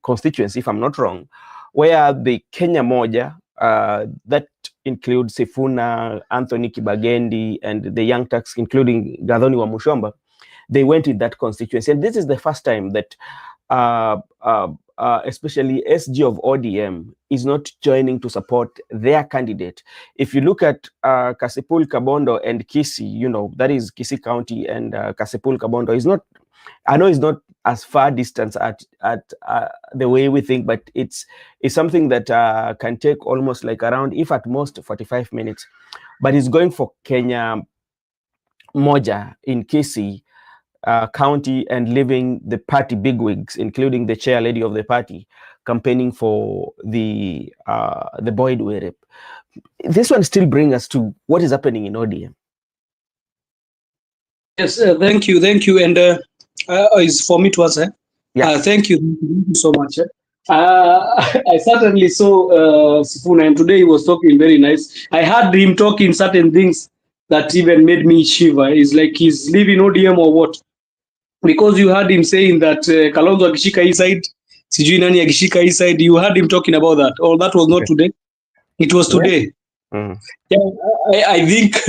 constituency, if I'm not wrong, where the Kenya Moja, that includes Sifuna, Anthony Kibagendi, and the Young Turks, including Gathoni wa Mushomba, they went in that constituency. And this is the first time that especially SG of ODM is not joining to support their candidate. If you look at Kasipul Kabondo and Kisii, that is Kisii County, and Kasipul Kabondo is not, I know it's not as far distance at the way we think, but it's something that can take almost like around, if at most, 45 minutes. But it's going for Kenya Moja in Kisii County and leaving the party bigwigs, including the chair lady of the party, campaigning for the Boyd Werep. This one still brings us to what is happening in ODM. Yes, thank you. And it's for me to answer. Thank you so much. I certainly saw Sifuna, and today he was talking very nice. I heard him talking certain things that even made me shiver. It's like he's leaving ODM or what? Because you heard him saying that Kalonzo akishika his side, sijui nani akishika his side. You heard him talking about that. Oh, that was not today. It was today. Yeah, I think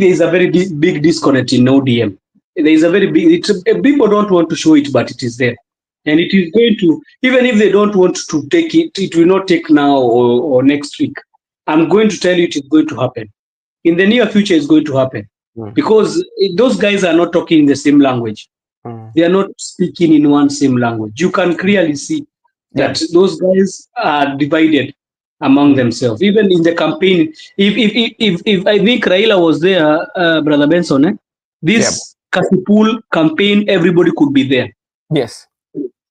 there is a very big disconnect in ODM. There is a very big. People don't want to show it, but it is there, and it is going to. Even if they don't want to take it, it will not take now or next week. I'm going to tell you it is going to happen. In the near future, it's going to happen. Because those guys are not talking the same language. They are not speaking in one same language. You can clearly see that those guys are divided among themselves. Even in the campaign, if I think Raila was there, Brother Benson, this Kasipul campaign, everybody could be there. Yes.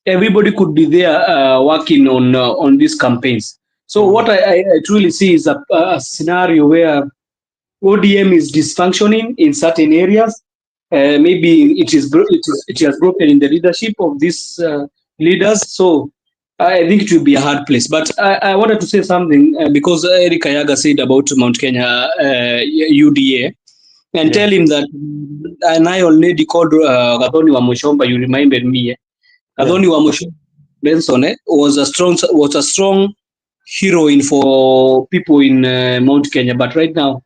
Everybody could be there working on these campaigns. So what I truly see is a scenario where ODM is dysfunctioning in certain areas. Maybe it has broken in the leadership of these leaders. So I think it will be a hard place. But I wanted to say something because Eric Ayaga said about Mount Kenya UDA, and tell him that and I already called Gathoni Wamushomba. You reminded me. Gathoni Wamushomba Benson was a strong heroine for people in Mount Kenya, but right now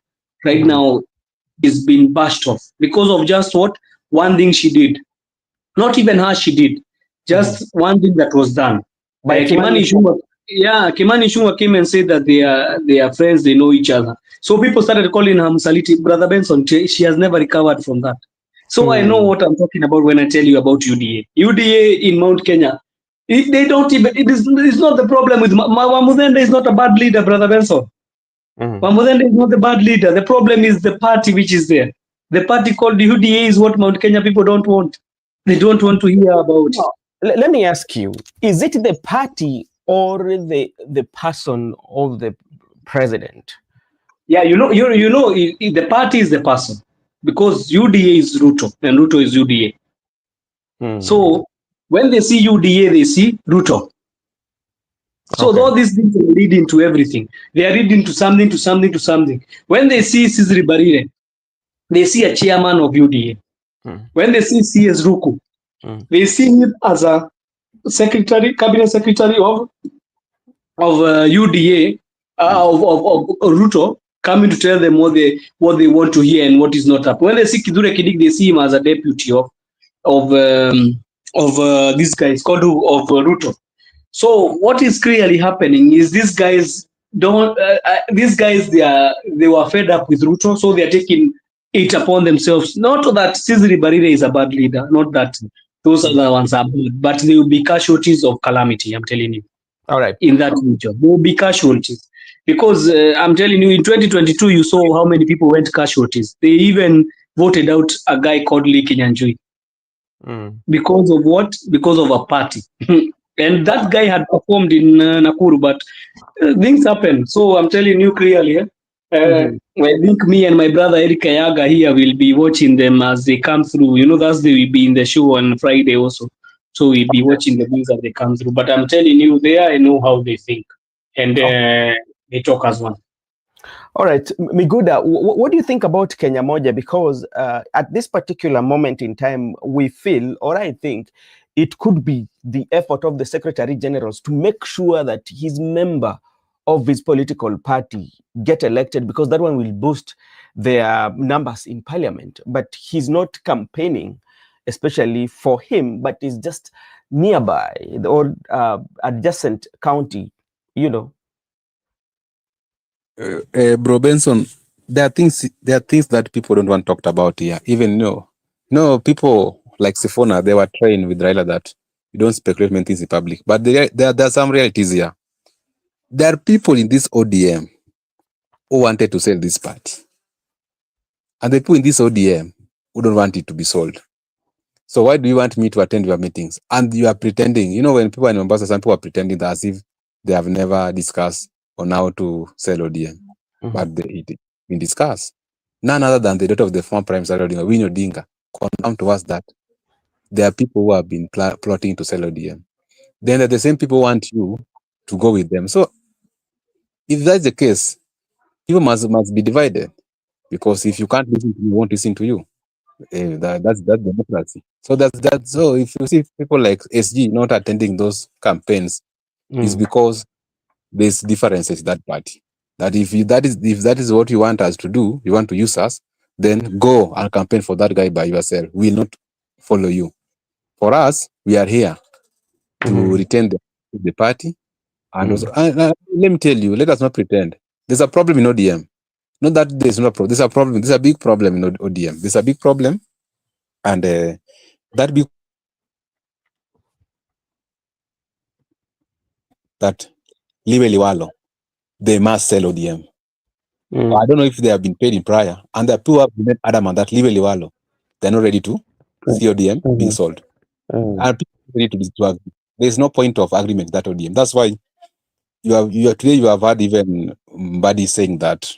is being bashed off because of just one thing she did. Not even her she did, just one thing that was done. Kimani Ichung'wah came and said that they are friends, they know each other. So people started calling her Musaliti. Brother Benson, she has never recovered from that. So I know what I'm talking about when I tell you about UDA. UDA in Mount Kenya, they don't even. It's not the problem with Wamudende is not a bad leader, Brother Benson. Wamudende is not a bad leader. The problem is the party which is there. The party called UDA is what Mount Kenya people don't want. They don't want to hear about it. Let me ask you, is it the party or the person of the president? Yeah, the party is the person because UDA is Ruto and Ruto is UDA. So when they see UDA, they see Ruto. So all these things are leading to everything. They are leading to something, to something, to something. When they see Cesar Barire, they see a chairman of UDA. When they see CS Ruku, they see him as a cabinet secretary of UDA, of Ruto, coming to tell them what they want to hear and what is not up. When they see Kidure Kidik, they see him as a deputy of this guy. It's called of Ruto. So what is clearly happening is these guys they were fed up with Ruto, so they are taking it upon themselves. Not that Cesar Barire is a bad leader, not that those other ones are bad, but they will be casualties of calamity. I'm telling you. All right. In that region, there will be casualties because I'm telling you, in 2022, you saw how many people went casualties. They even voted out a guy called Lee Kinyanjui. Because of what? Because of a party. And that guy had performed in Nakuru, but things happen. So I'm telling you clearly, I think me and my brother Eric Ayaga here will be watching them as they come through. That's they will be in the show on Friday also. So we'll be watching the things as they come through. But I'm telling you, I know how they think. And they talk as one. All right, Miguda, what do you think about Kenya Moja? Because at this particular moment in time, we feel, or I think, it could be the effort of the Secretary Generals to make sure that his member of his political party get elected, because that one will boost their numbers in parliament. But he's not campaigning, especially for him, but is just nearby or adjacent county, Bro Benson, there are things that people don't want talked about here. Even people like Sifona, they were trained with Raila that you don't speculate many things in public. But there are some realities here. There are people in this ODM who wanted to sell this party, and the people in this ODM who don't want it to be sold. So why do you want me to attend your meetings? And you are pretending. When people are in Mombasa, some people are pretending that as if they have never discussed on how to sell ODM. But it been discussed. None other than the daughter of the former Prime Minister, Winnie Odinga, confirmed to us that there are people who have been plotting to sell ODM. Then the same people want you to go with them. So if that's the case, people must be divided. Because if you can't listen to me, won't listen to you. That's democracy. So that's so if you see people like SG not attending those campaigns, it's because there's differences in that party. That if that is what you want us to do, you want to use us, then go and campaign for that guy by yourself. We will not follow you. For us, we are here to retain the party. And also, let me tell you, let us not pretend. There's a problem in ODM. Not that there's no problem. There's a problem. There's a big problem in ODM. There's a big problem, and that big that Liwe Liwalo, they must sell ODM. I don't know if they have been paid in prior, and the people have been adamant that Liwe Liwalo, they're not ready to see ODM being sold. And people are ready to agree. There's no point of agreement that ODM. That's why today you have had even Mbadi saying that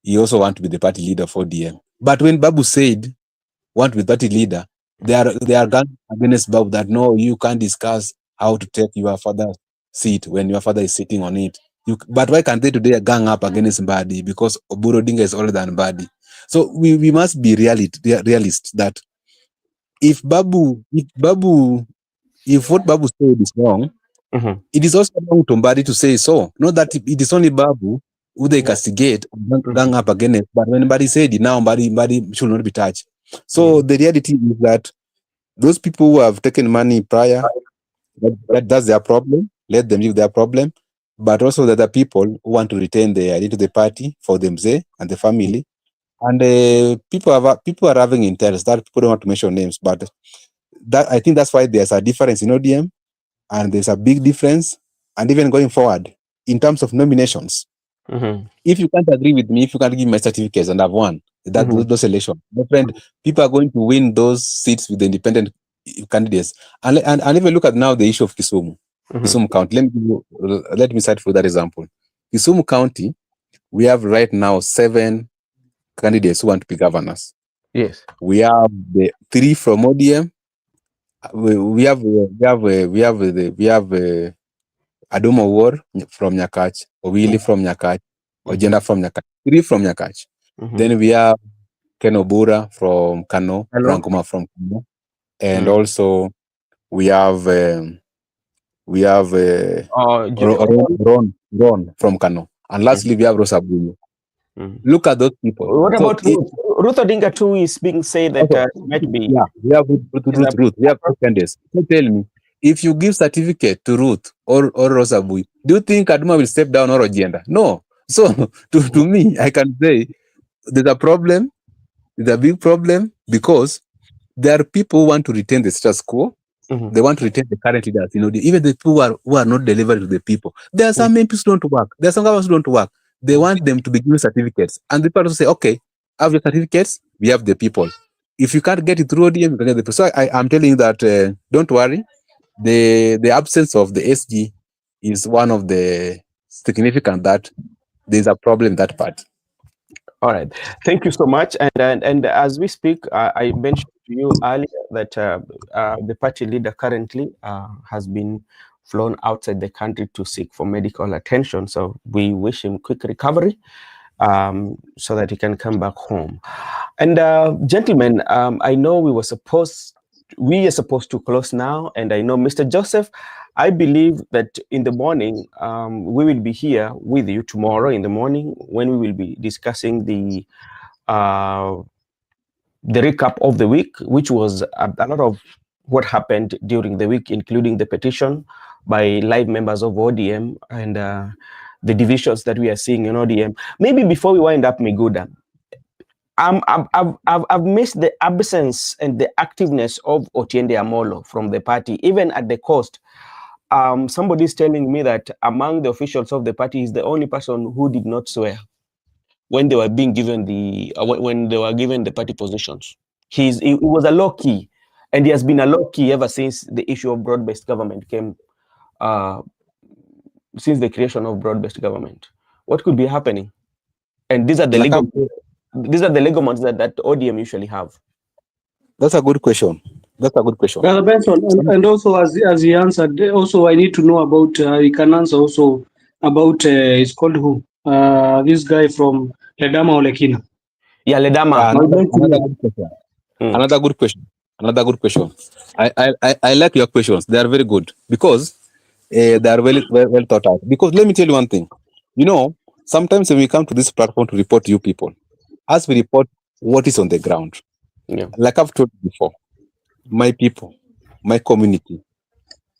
he also want to be the party leader for ODM. But when Babu said want to be party leader, they are going against Babu that no, you can't discuss how to take your father's seat when your father is sitting on it. But why can't they today gang up against Mbadi? Because Oburu Odinga is older than Mbadi. So we must be realist that if what Babu said is wrong, it is also wrong to Mbadi to say so. Not that it is only Babu who they castigate, gang up against. But when Mbadi said it, now Mbadi should not be touched. So the reality is that those people who have taken money prior, that's their problem. Let them live their problem. But also the other people who want to retain the identity of the party for themselves and the family. And people are having interest. That people don't want to mention names, but that I think that's why there's a difference in ODM, and there's a big difference. And even going forward in terms of nominations, if you can't agree with me, if you can't give me my certificates and I've won those elections, my friend, people are going to win those seats with the independent candidates. And even look at now the issue of Kisumu, Kisumu County. Let me cite for that example. Kisumu County, we have right now 7 candidates who want to be governors. Yes. We have the 3 from ODM. We have Adomo War from Nyakach, Owili from Nyakach, Ojenda from Nyakach, 3 from Nyakach. Then we have Ken Obura from Kano, Ranguma from Kano, and also we have Ron from Kano, and lastly we have Rosa Buyu. Look at those people. What about Ruto Odinga too is being said that might be. Yeah, we have Ruth. We have 2 candidates. So tell me, if you give certificate to Ruth or Rosa Buyu, do you think Aduma will step down or agenda? No. So to me, I can say there's a problem. There's a big problem because there are people who want to retain the status quo. They want to retain the current leaders. Even the people who are not delivering to the people. There are some MPs who don't work. There are some governments who don't work. They want them to be given certificates. And the people say, okay, have your certificates, we have the people. If you can't get it through ODM, you can get the people. So I'm telling you that don't worry. The absence of the SG is one of the significant that there's a problem in that part. All right. Thank you so much. And as we speak, I mentioned to you earlier that the party leader currently has been flown outside the country to seek for medical attention. So we wish him quick recovery so that he can come back home. And gentlemen, I know we are supposed to close now. And I know, Mr. Joseph, I believe that in the morning, we will be here with you tomorrow in the morning when we will be discussing the recap of the week, which was a lot of what happened during the week, including the petition by live members of ODM and the divisions that we are seeing in ODM. Maybe before we wind up, Miguda, I've missed the absence and the activeness of Otiende Amolo from the party, even at the cost. Somebody's telling me that among the officials of the party, he's the only person who did not swear when they were being given when they were given the party positions. He was a low key, and he has been a low key ever since the issue of broad-based government came. Since the creation of broad-based government, what could be happening? And these are the legoments that ODM usually have. That's a good question. Brother Benson, and also as he answered, also I need to know about, he can answer also about, it's called who? This guy from Ledama Olekina. Yeah, Ledama. Another good question. I like your questions. They are very good because they are well thought out. Because let me tell you one thing. Sometimes when we come to this platform to report to you people, as we report what is on the ground, like I've told you before, my people, my community,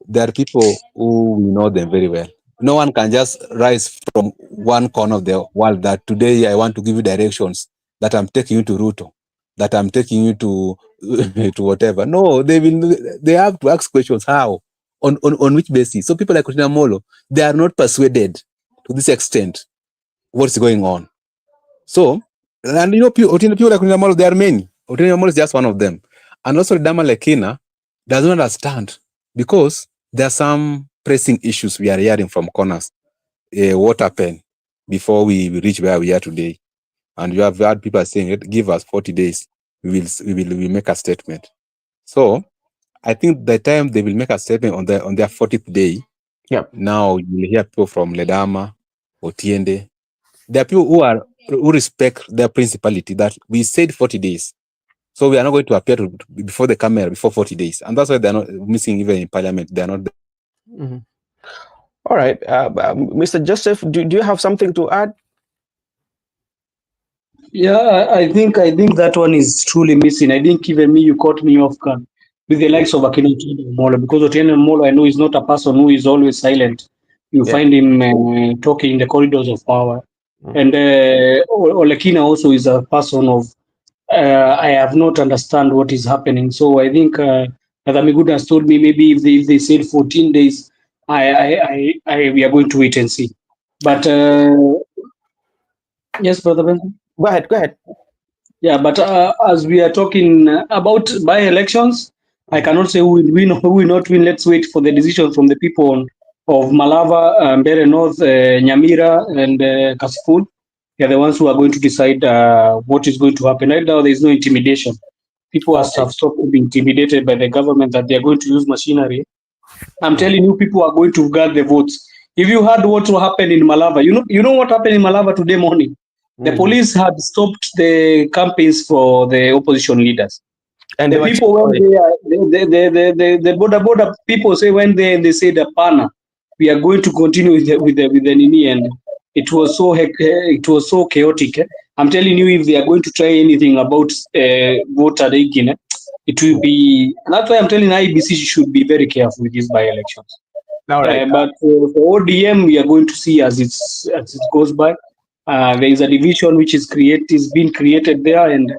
there are people who we know them very well. No one can just rise from one corner of the world that today I want to give you directions, that I'm taking you to Ruto, that I'm taking you to to whatever. No, they have to ask questions. How? On which basis? So people like Otieno Amollo, they are not persuaded to this extent what's going on. So, and people like Otieno Amollo, there are many. Otieno Amollo is just one of them. And also Dama Lekina does not understand, because there are some pressing issues we are hearing from corners. What happened before we reach where we are today? And you have had people saying, give us 40 days, we will make a statement. So I think the time they will make a statement on their 40th day, now you will hear people from Ledama, Otiende. There are people who respect their principality, that we said 40 days. So we are not going to appear before the camera before 40 days. And that's why they're not missing even in parliament. They're not there. Mm-hmm. All right. Mr. Joseph, do you have something to add? Yeah, I think that one is truly missing. I think even me, you caught me off guard with the likes of Otieno Amollo, because Otieno Amollo, I know, is not a person who is always silent. You find him talking in the corridors of power. And Olekina also is a person of, I have not understand what is happening. So I think Adamigud has told me, maybe if they said 14 days, we are going to wait and see. But yes, Brother Benson. Go ahead. Yeah, but as we are talking about by-elections, I cannot say who will win or who will not win. Let's wait for the decision from the people of Malava, Mbere North, Nyamira, and Kasipul. They are the ones who are going to decide what is going to happen. Right now, there is no intimidation. People have stopped being intimidated by the government that they are going to use machinery. I'm telling you, people are going to guard the votes. If you heard what happened in Malava, you know what happened in Malava today morning? The police had stopped the campaigns for the opposition leaders. And the people, when the border people say, when they say the PANA, we are going to continue with the Nini, and it was so chaotic. I'm telling you, if they are going to try anything about voter rigging, it will be. That's why I'm telling IBC should be very careful with these by-elections. All right. But for ODM, we are going to see as it goes by. There is a division which is being created there, and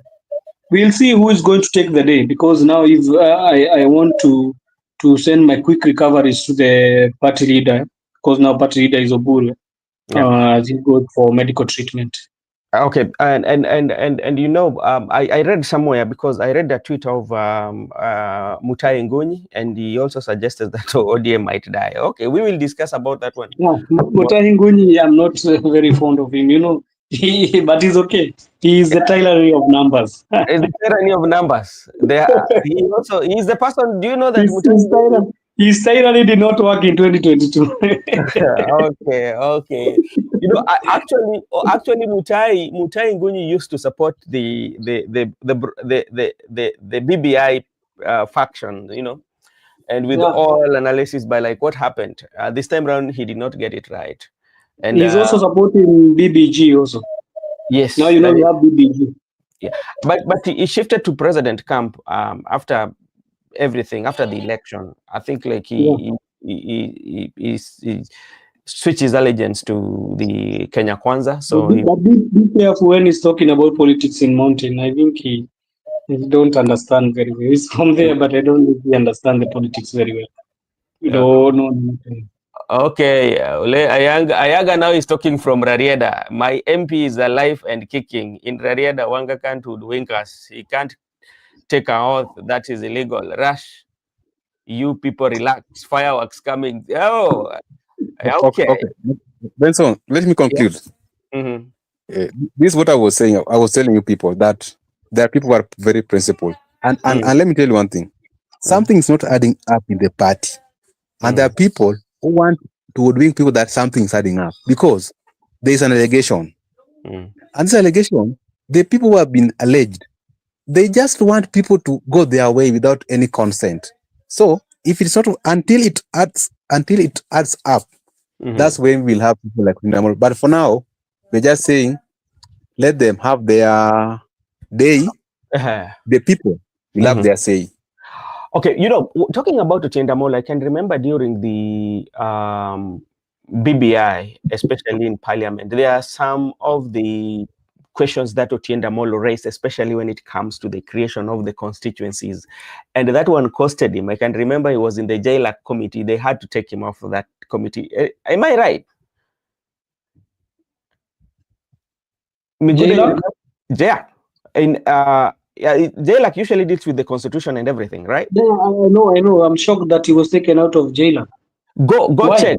we'll see who is going to take the day. Because now, if I want to send my quick recoveries to the party leader, because now party leader is Oburu, as he goes for medical treatment. Okay, and I read somewhere, because I read a tweet of Mutai Nguni, and he also suggested that ODM might die. Okay, we will discuss about that one. Yeah, Mutai Nguni, I'm not very fond of him, but he's okay. He is the tyranny of numbers. Is the tyranny of numbers. He's the person. Do you know that his tyranny did not work in 2022? Okay. Actually, Mutai Nguni used to support the BBI faction, and with all analysis by like what happened this time around, he did not get it right. And he's also supporting BBG also. Yes. Now you have BBG. Yeah, but he shifted to president camp after everything, after the election. I think like he switch his allegiance to the Kenya Kwanza. So be careful when he's talking about politics in Mountain. I think he don't understand very well. He's from there, but I don't really understand the politics very well. No. Okay, Ayaga now is talking from Rarieda. My MP is alive and kicking. In Rarieda, Wanga can't wink us. He can't take an oath. That is illegal. Rush. You people relax. Fireworks coming. Oh, okay. Benson, let me conclude. This is what I was saying. I was telling you people that there are people who are very principled. And let me tell you one thing. Something is not adding up in the party. And there are people who want to wing people that something is adding up, because there is an allegation. And this allegation, the people who have been alleged, they just want people to go their way without any consent. So if it's not until it adds up, that's when we'll have people like Ninamal. But for now, we're just saying, let them have their day. The people will have their say. Okay, talking about Otieno Amollo, I can remember during the BBI, especially in Parliament, there are some of the questions that Otienda Molo raised, especially when it comes to the creation of the constituencies. And that one costed him. I can remember he was in the JLAC committee. They had to take him off of that committee. Am I right? JLAC? Yeah. JLAC usually deals with the constitution and everything, right? Yeah, I know. I'm shocked that he was taken out of JLAC. Go check.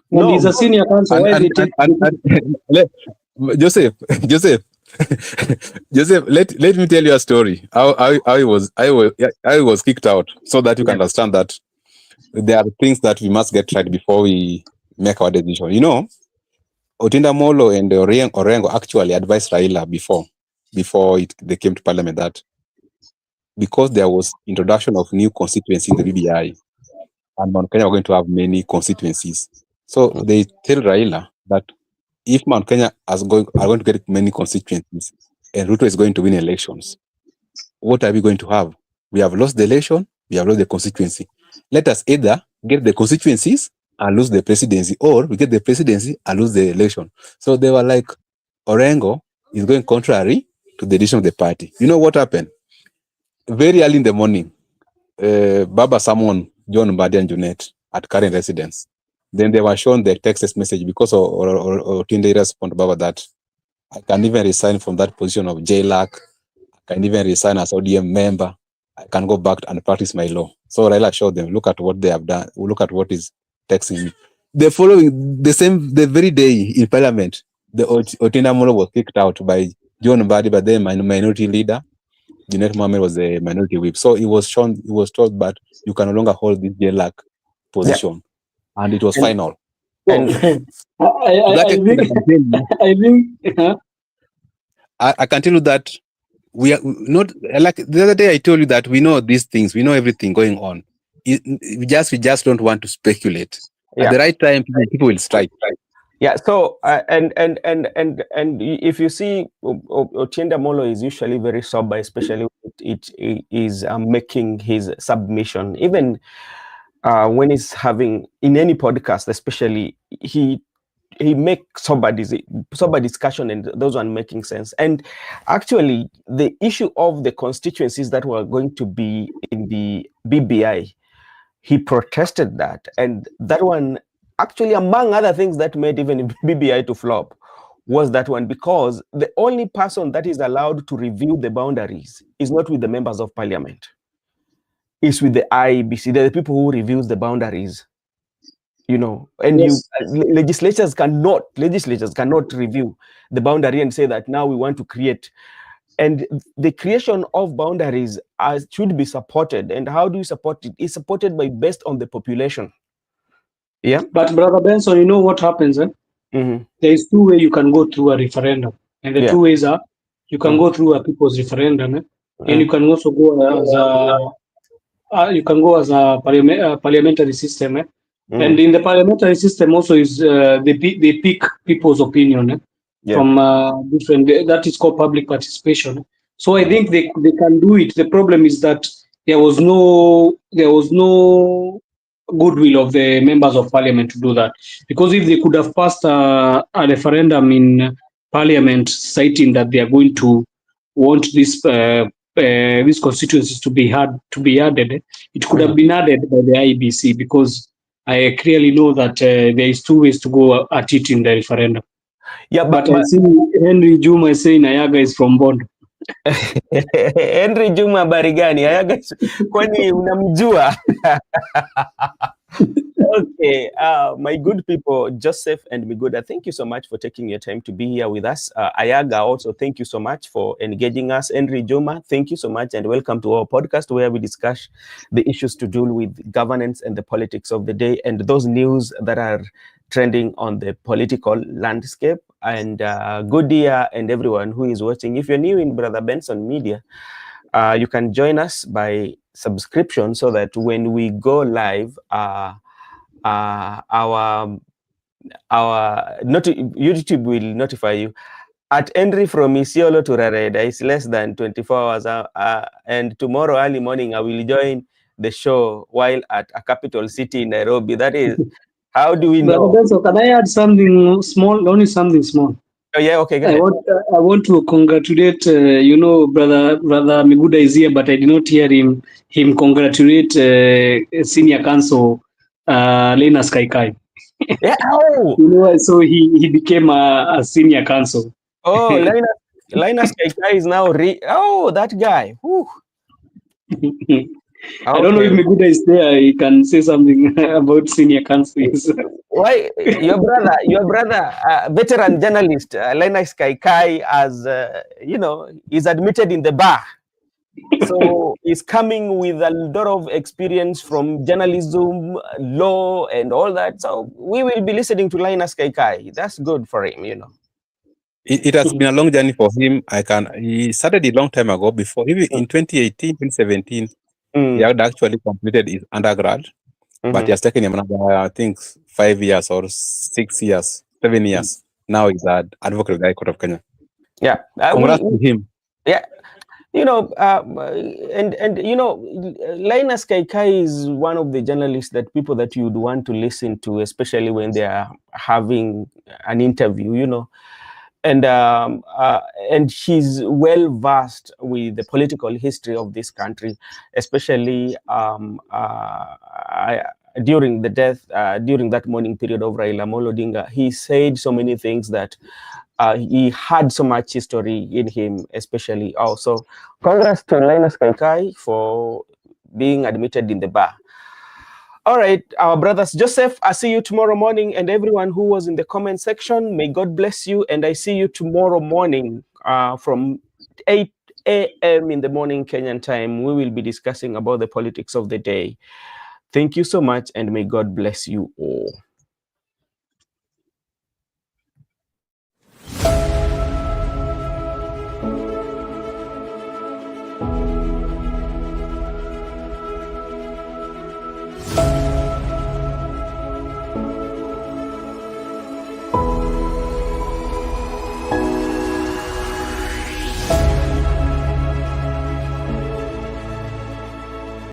And no, he's a senior counsel. Why they take? Joseph, Joseph, let me tell you a story. I was kicked out, so that you can understand that there are things that we must get right before we make our decision. You know, Otinda Molo and Orengo actually advised Raila before they came to Parliament that because there was introduction of new constituency in the BBI, and Mount Kenya are going to have many constituencies. So they tell Raila that if Mount Kenya are going to get many constituencies and Ruto is going to win elections, what are we going to have? We have lost the election, we have lost the constituency. Let us either get the constituencies and lose the presidency, or we get the presidency and lose the election. So they were like, Orengo is going contrary to the decision of the party. You know what happened? Very early in the morning, Baba summoned John Mbadi and Junet at current residence. Then they were shown the text message because Otinda responded to Baba that I can even resign from that position of JLAC. I can even resign as ODM member. I can go back and practice my law. So Raila showed them, look at what they have done. Look at what is texting me. The very day in Parliament, the Otinda Molo was kicked out by John Mbadi, but then minority leader. Junet Mohammed was the minority whip. So he was told, but you can no longer hold this JLAC position. Yeah. And it was final. So, I can tell you that we are not, like the other day I told you that we know these things, we know everything going on. We just don't want to speculate. At the right time, people will strike. Yeah. So and if you see, Otienda Molo is usually very sober, especially it is making his submission. Even when he's having in any podcast, especially he makes sober discussion, and those one making sense. And actually, the issue of the constituencies that were going to be in the BBI, he protested that, and that one. Actually, among other things that made even BBI to flop was that one, because the only person that is allowed to review the boundaries is not with the members of parliament. It's with the IEBC. They're the people who reviews the boundaries, you know, and legislatures cannot review the boundary and say that now we want to create. And the creation of boundaries should be supported. And how do you support it? It's supported by based on the population. Yeah. But Brother Benson, you know what happens? There is two ways you can go through a referendum. And the two ways are you can go through a people's referendum, and you can also go as a parliamentary system. And in the parliamentary system also is they pick people's opinion from different, that is called public participation. So I think they can do it. The problem is that there was no goodwill of the members of parliament to do that, because if they could have passed a referendum in parliament citing that they are going to want these constituencies to be added, it could have been added by the IEBC, because I clearly know that there is two ways to go at it in the referendum. Yeah, but I see Henry Juma saying Ayaga is from Bondo. Henry Juma barigani Ayaga, kwani unamjua? Okay, my good people, Joseph and Miguda, thank you so much for taking your time to be here with us. Ayaga, also, thank you so much for engaging us. Henry Juma, thank you so much, and welcome to our podcast where we discuss the issues to do with governance and the politics of the day and those news that are trending on the political landscape. And good year, and everyone who is watching. If you're new in Brother Benson Media, you can join us by subscription, so that when we go live, YouTube will notify you. At Henry from Isiolo to Rareda is less than 24 hours, and tomorrow early morning I will join the show while at a capital city in Nairobi. That is How do we know? So can I add something small? Only something small. Oh yeah, okay, go I ahead. want to congratulate. Brother Miguda is here, but I did not hear him congratulate senior counsel Linus Kaikai. Yeah. Oh, So he became a senior counsel. oh, Linus Kaikai is now that guy. Whew. I don't know if Okay. Miguda is there. He can say something about senior counsels. Why your brother, veteran journalist Linus Kaikai, as is admitted in the bar. So he's coming with a lot of experience from journalism, law, and all that. So we will be listening to Linus Kaikai. That's good for him, It has been a long journey for him. He started a long time ago, before, even in 2018, 2017, he had actually completed his undergrad, but he has taken him another, I think, 5 years or 6 years, 7 years. Now he's an advocate of the High Court of Kenya. Yeah. Congrats to him. Yeah. Linus Kaikai is one of the journalists that people that you'd want to listen to, especially when they are having an interview, and he's well versed with the political history of this country, especially during the death, during that mourning period of Raila Amolo Odinga. He said so many things that he had so much history in him, especially also. Congrats to Linus Kaikai for being admitted in the bar. All right, our brothers. Joseph, I see you tomorrow morning, and everyone who was in the comment section, may God bless you. And I see you tomorrow morning from 8 a.m. in the morning Kenyan time. We will be discussing about the politics of the day. Thank you so much, and may God bless you all.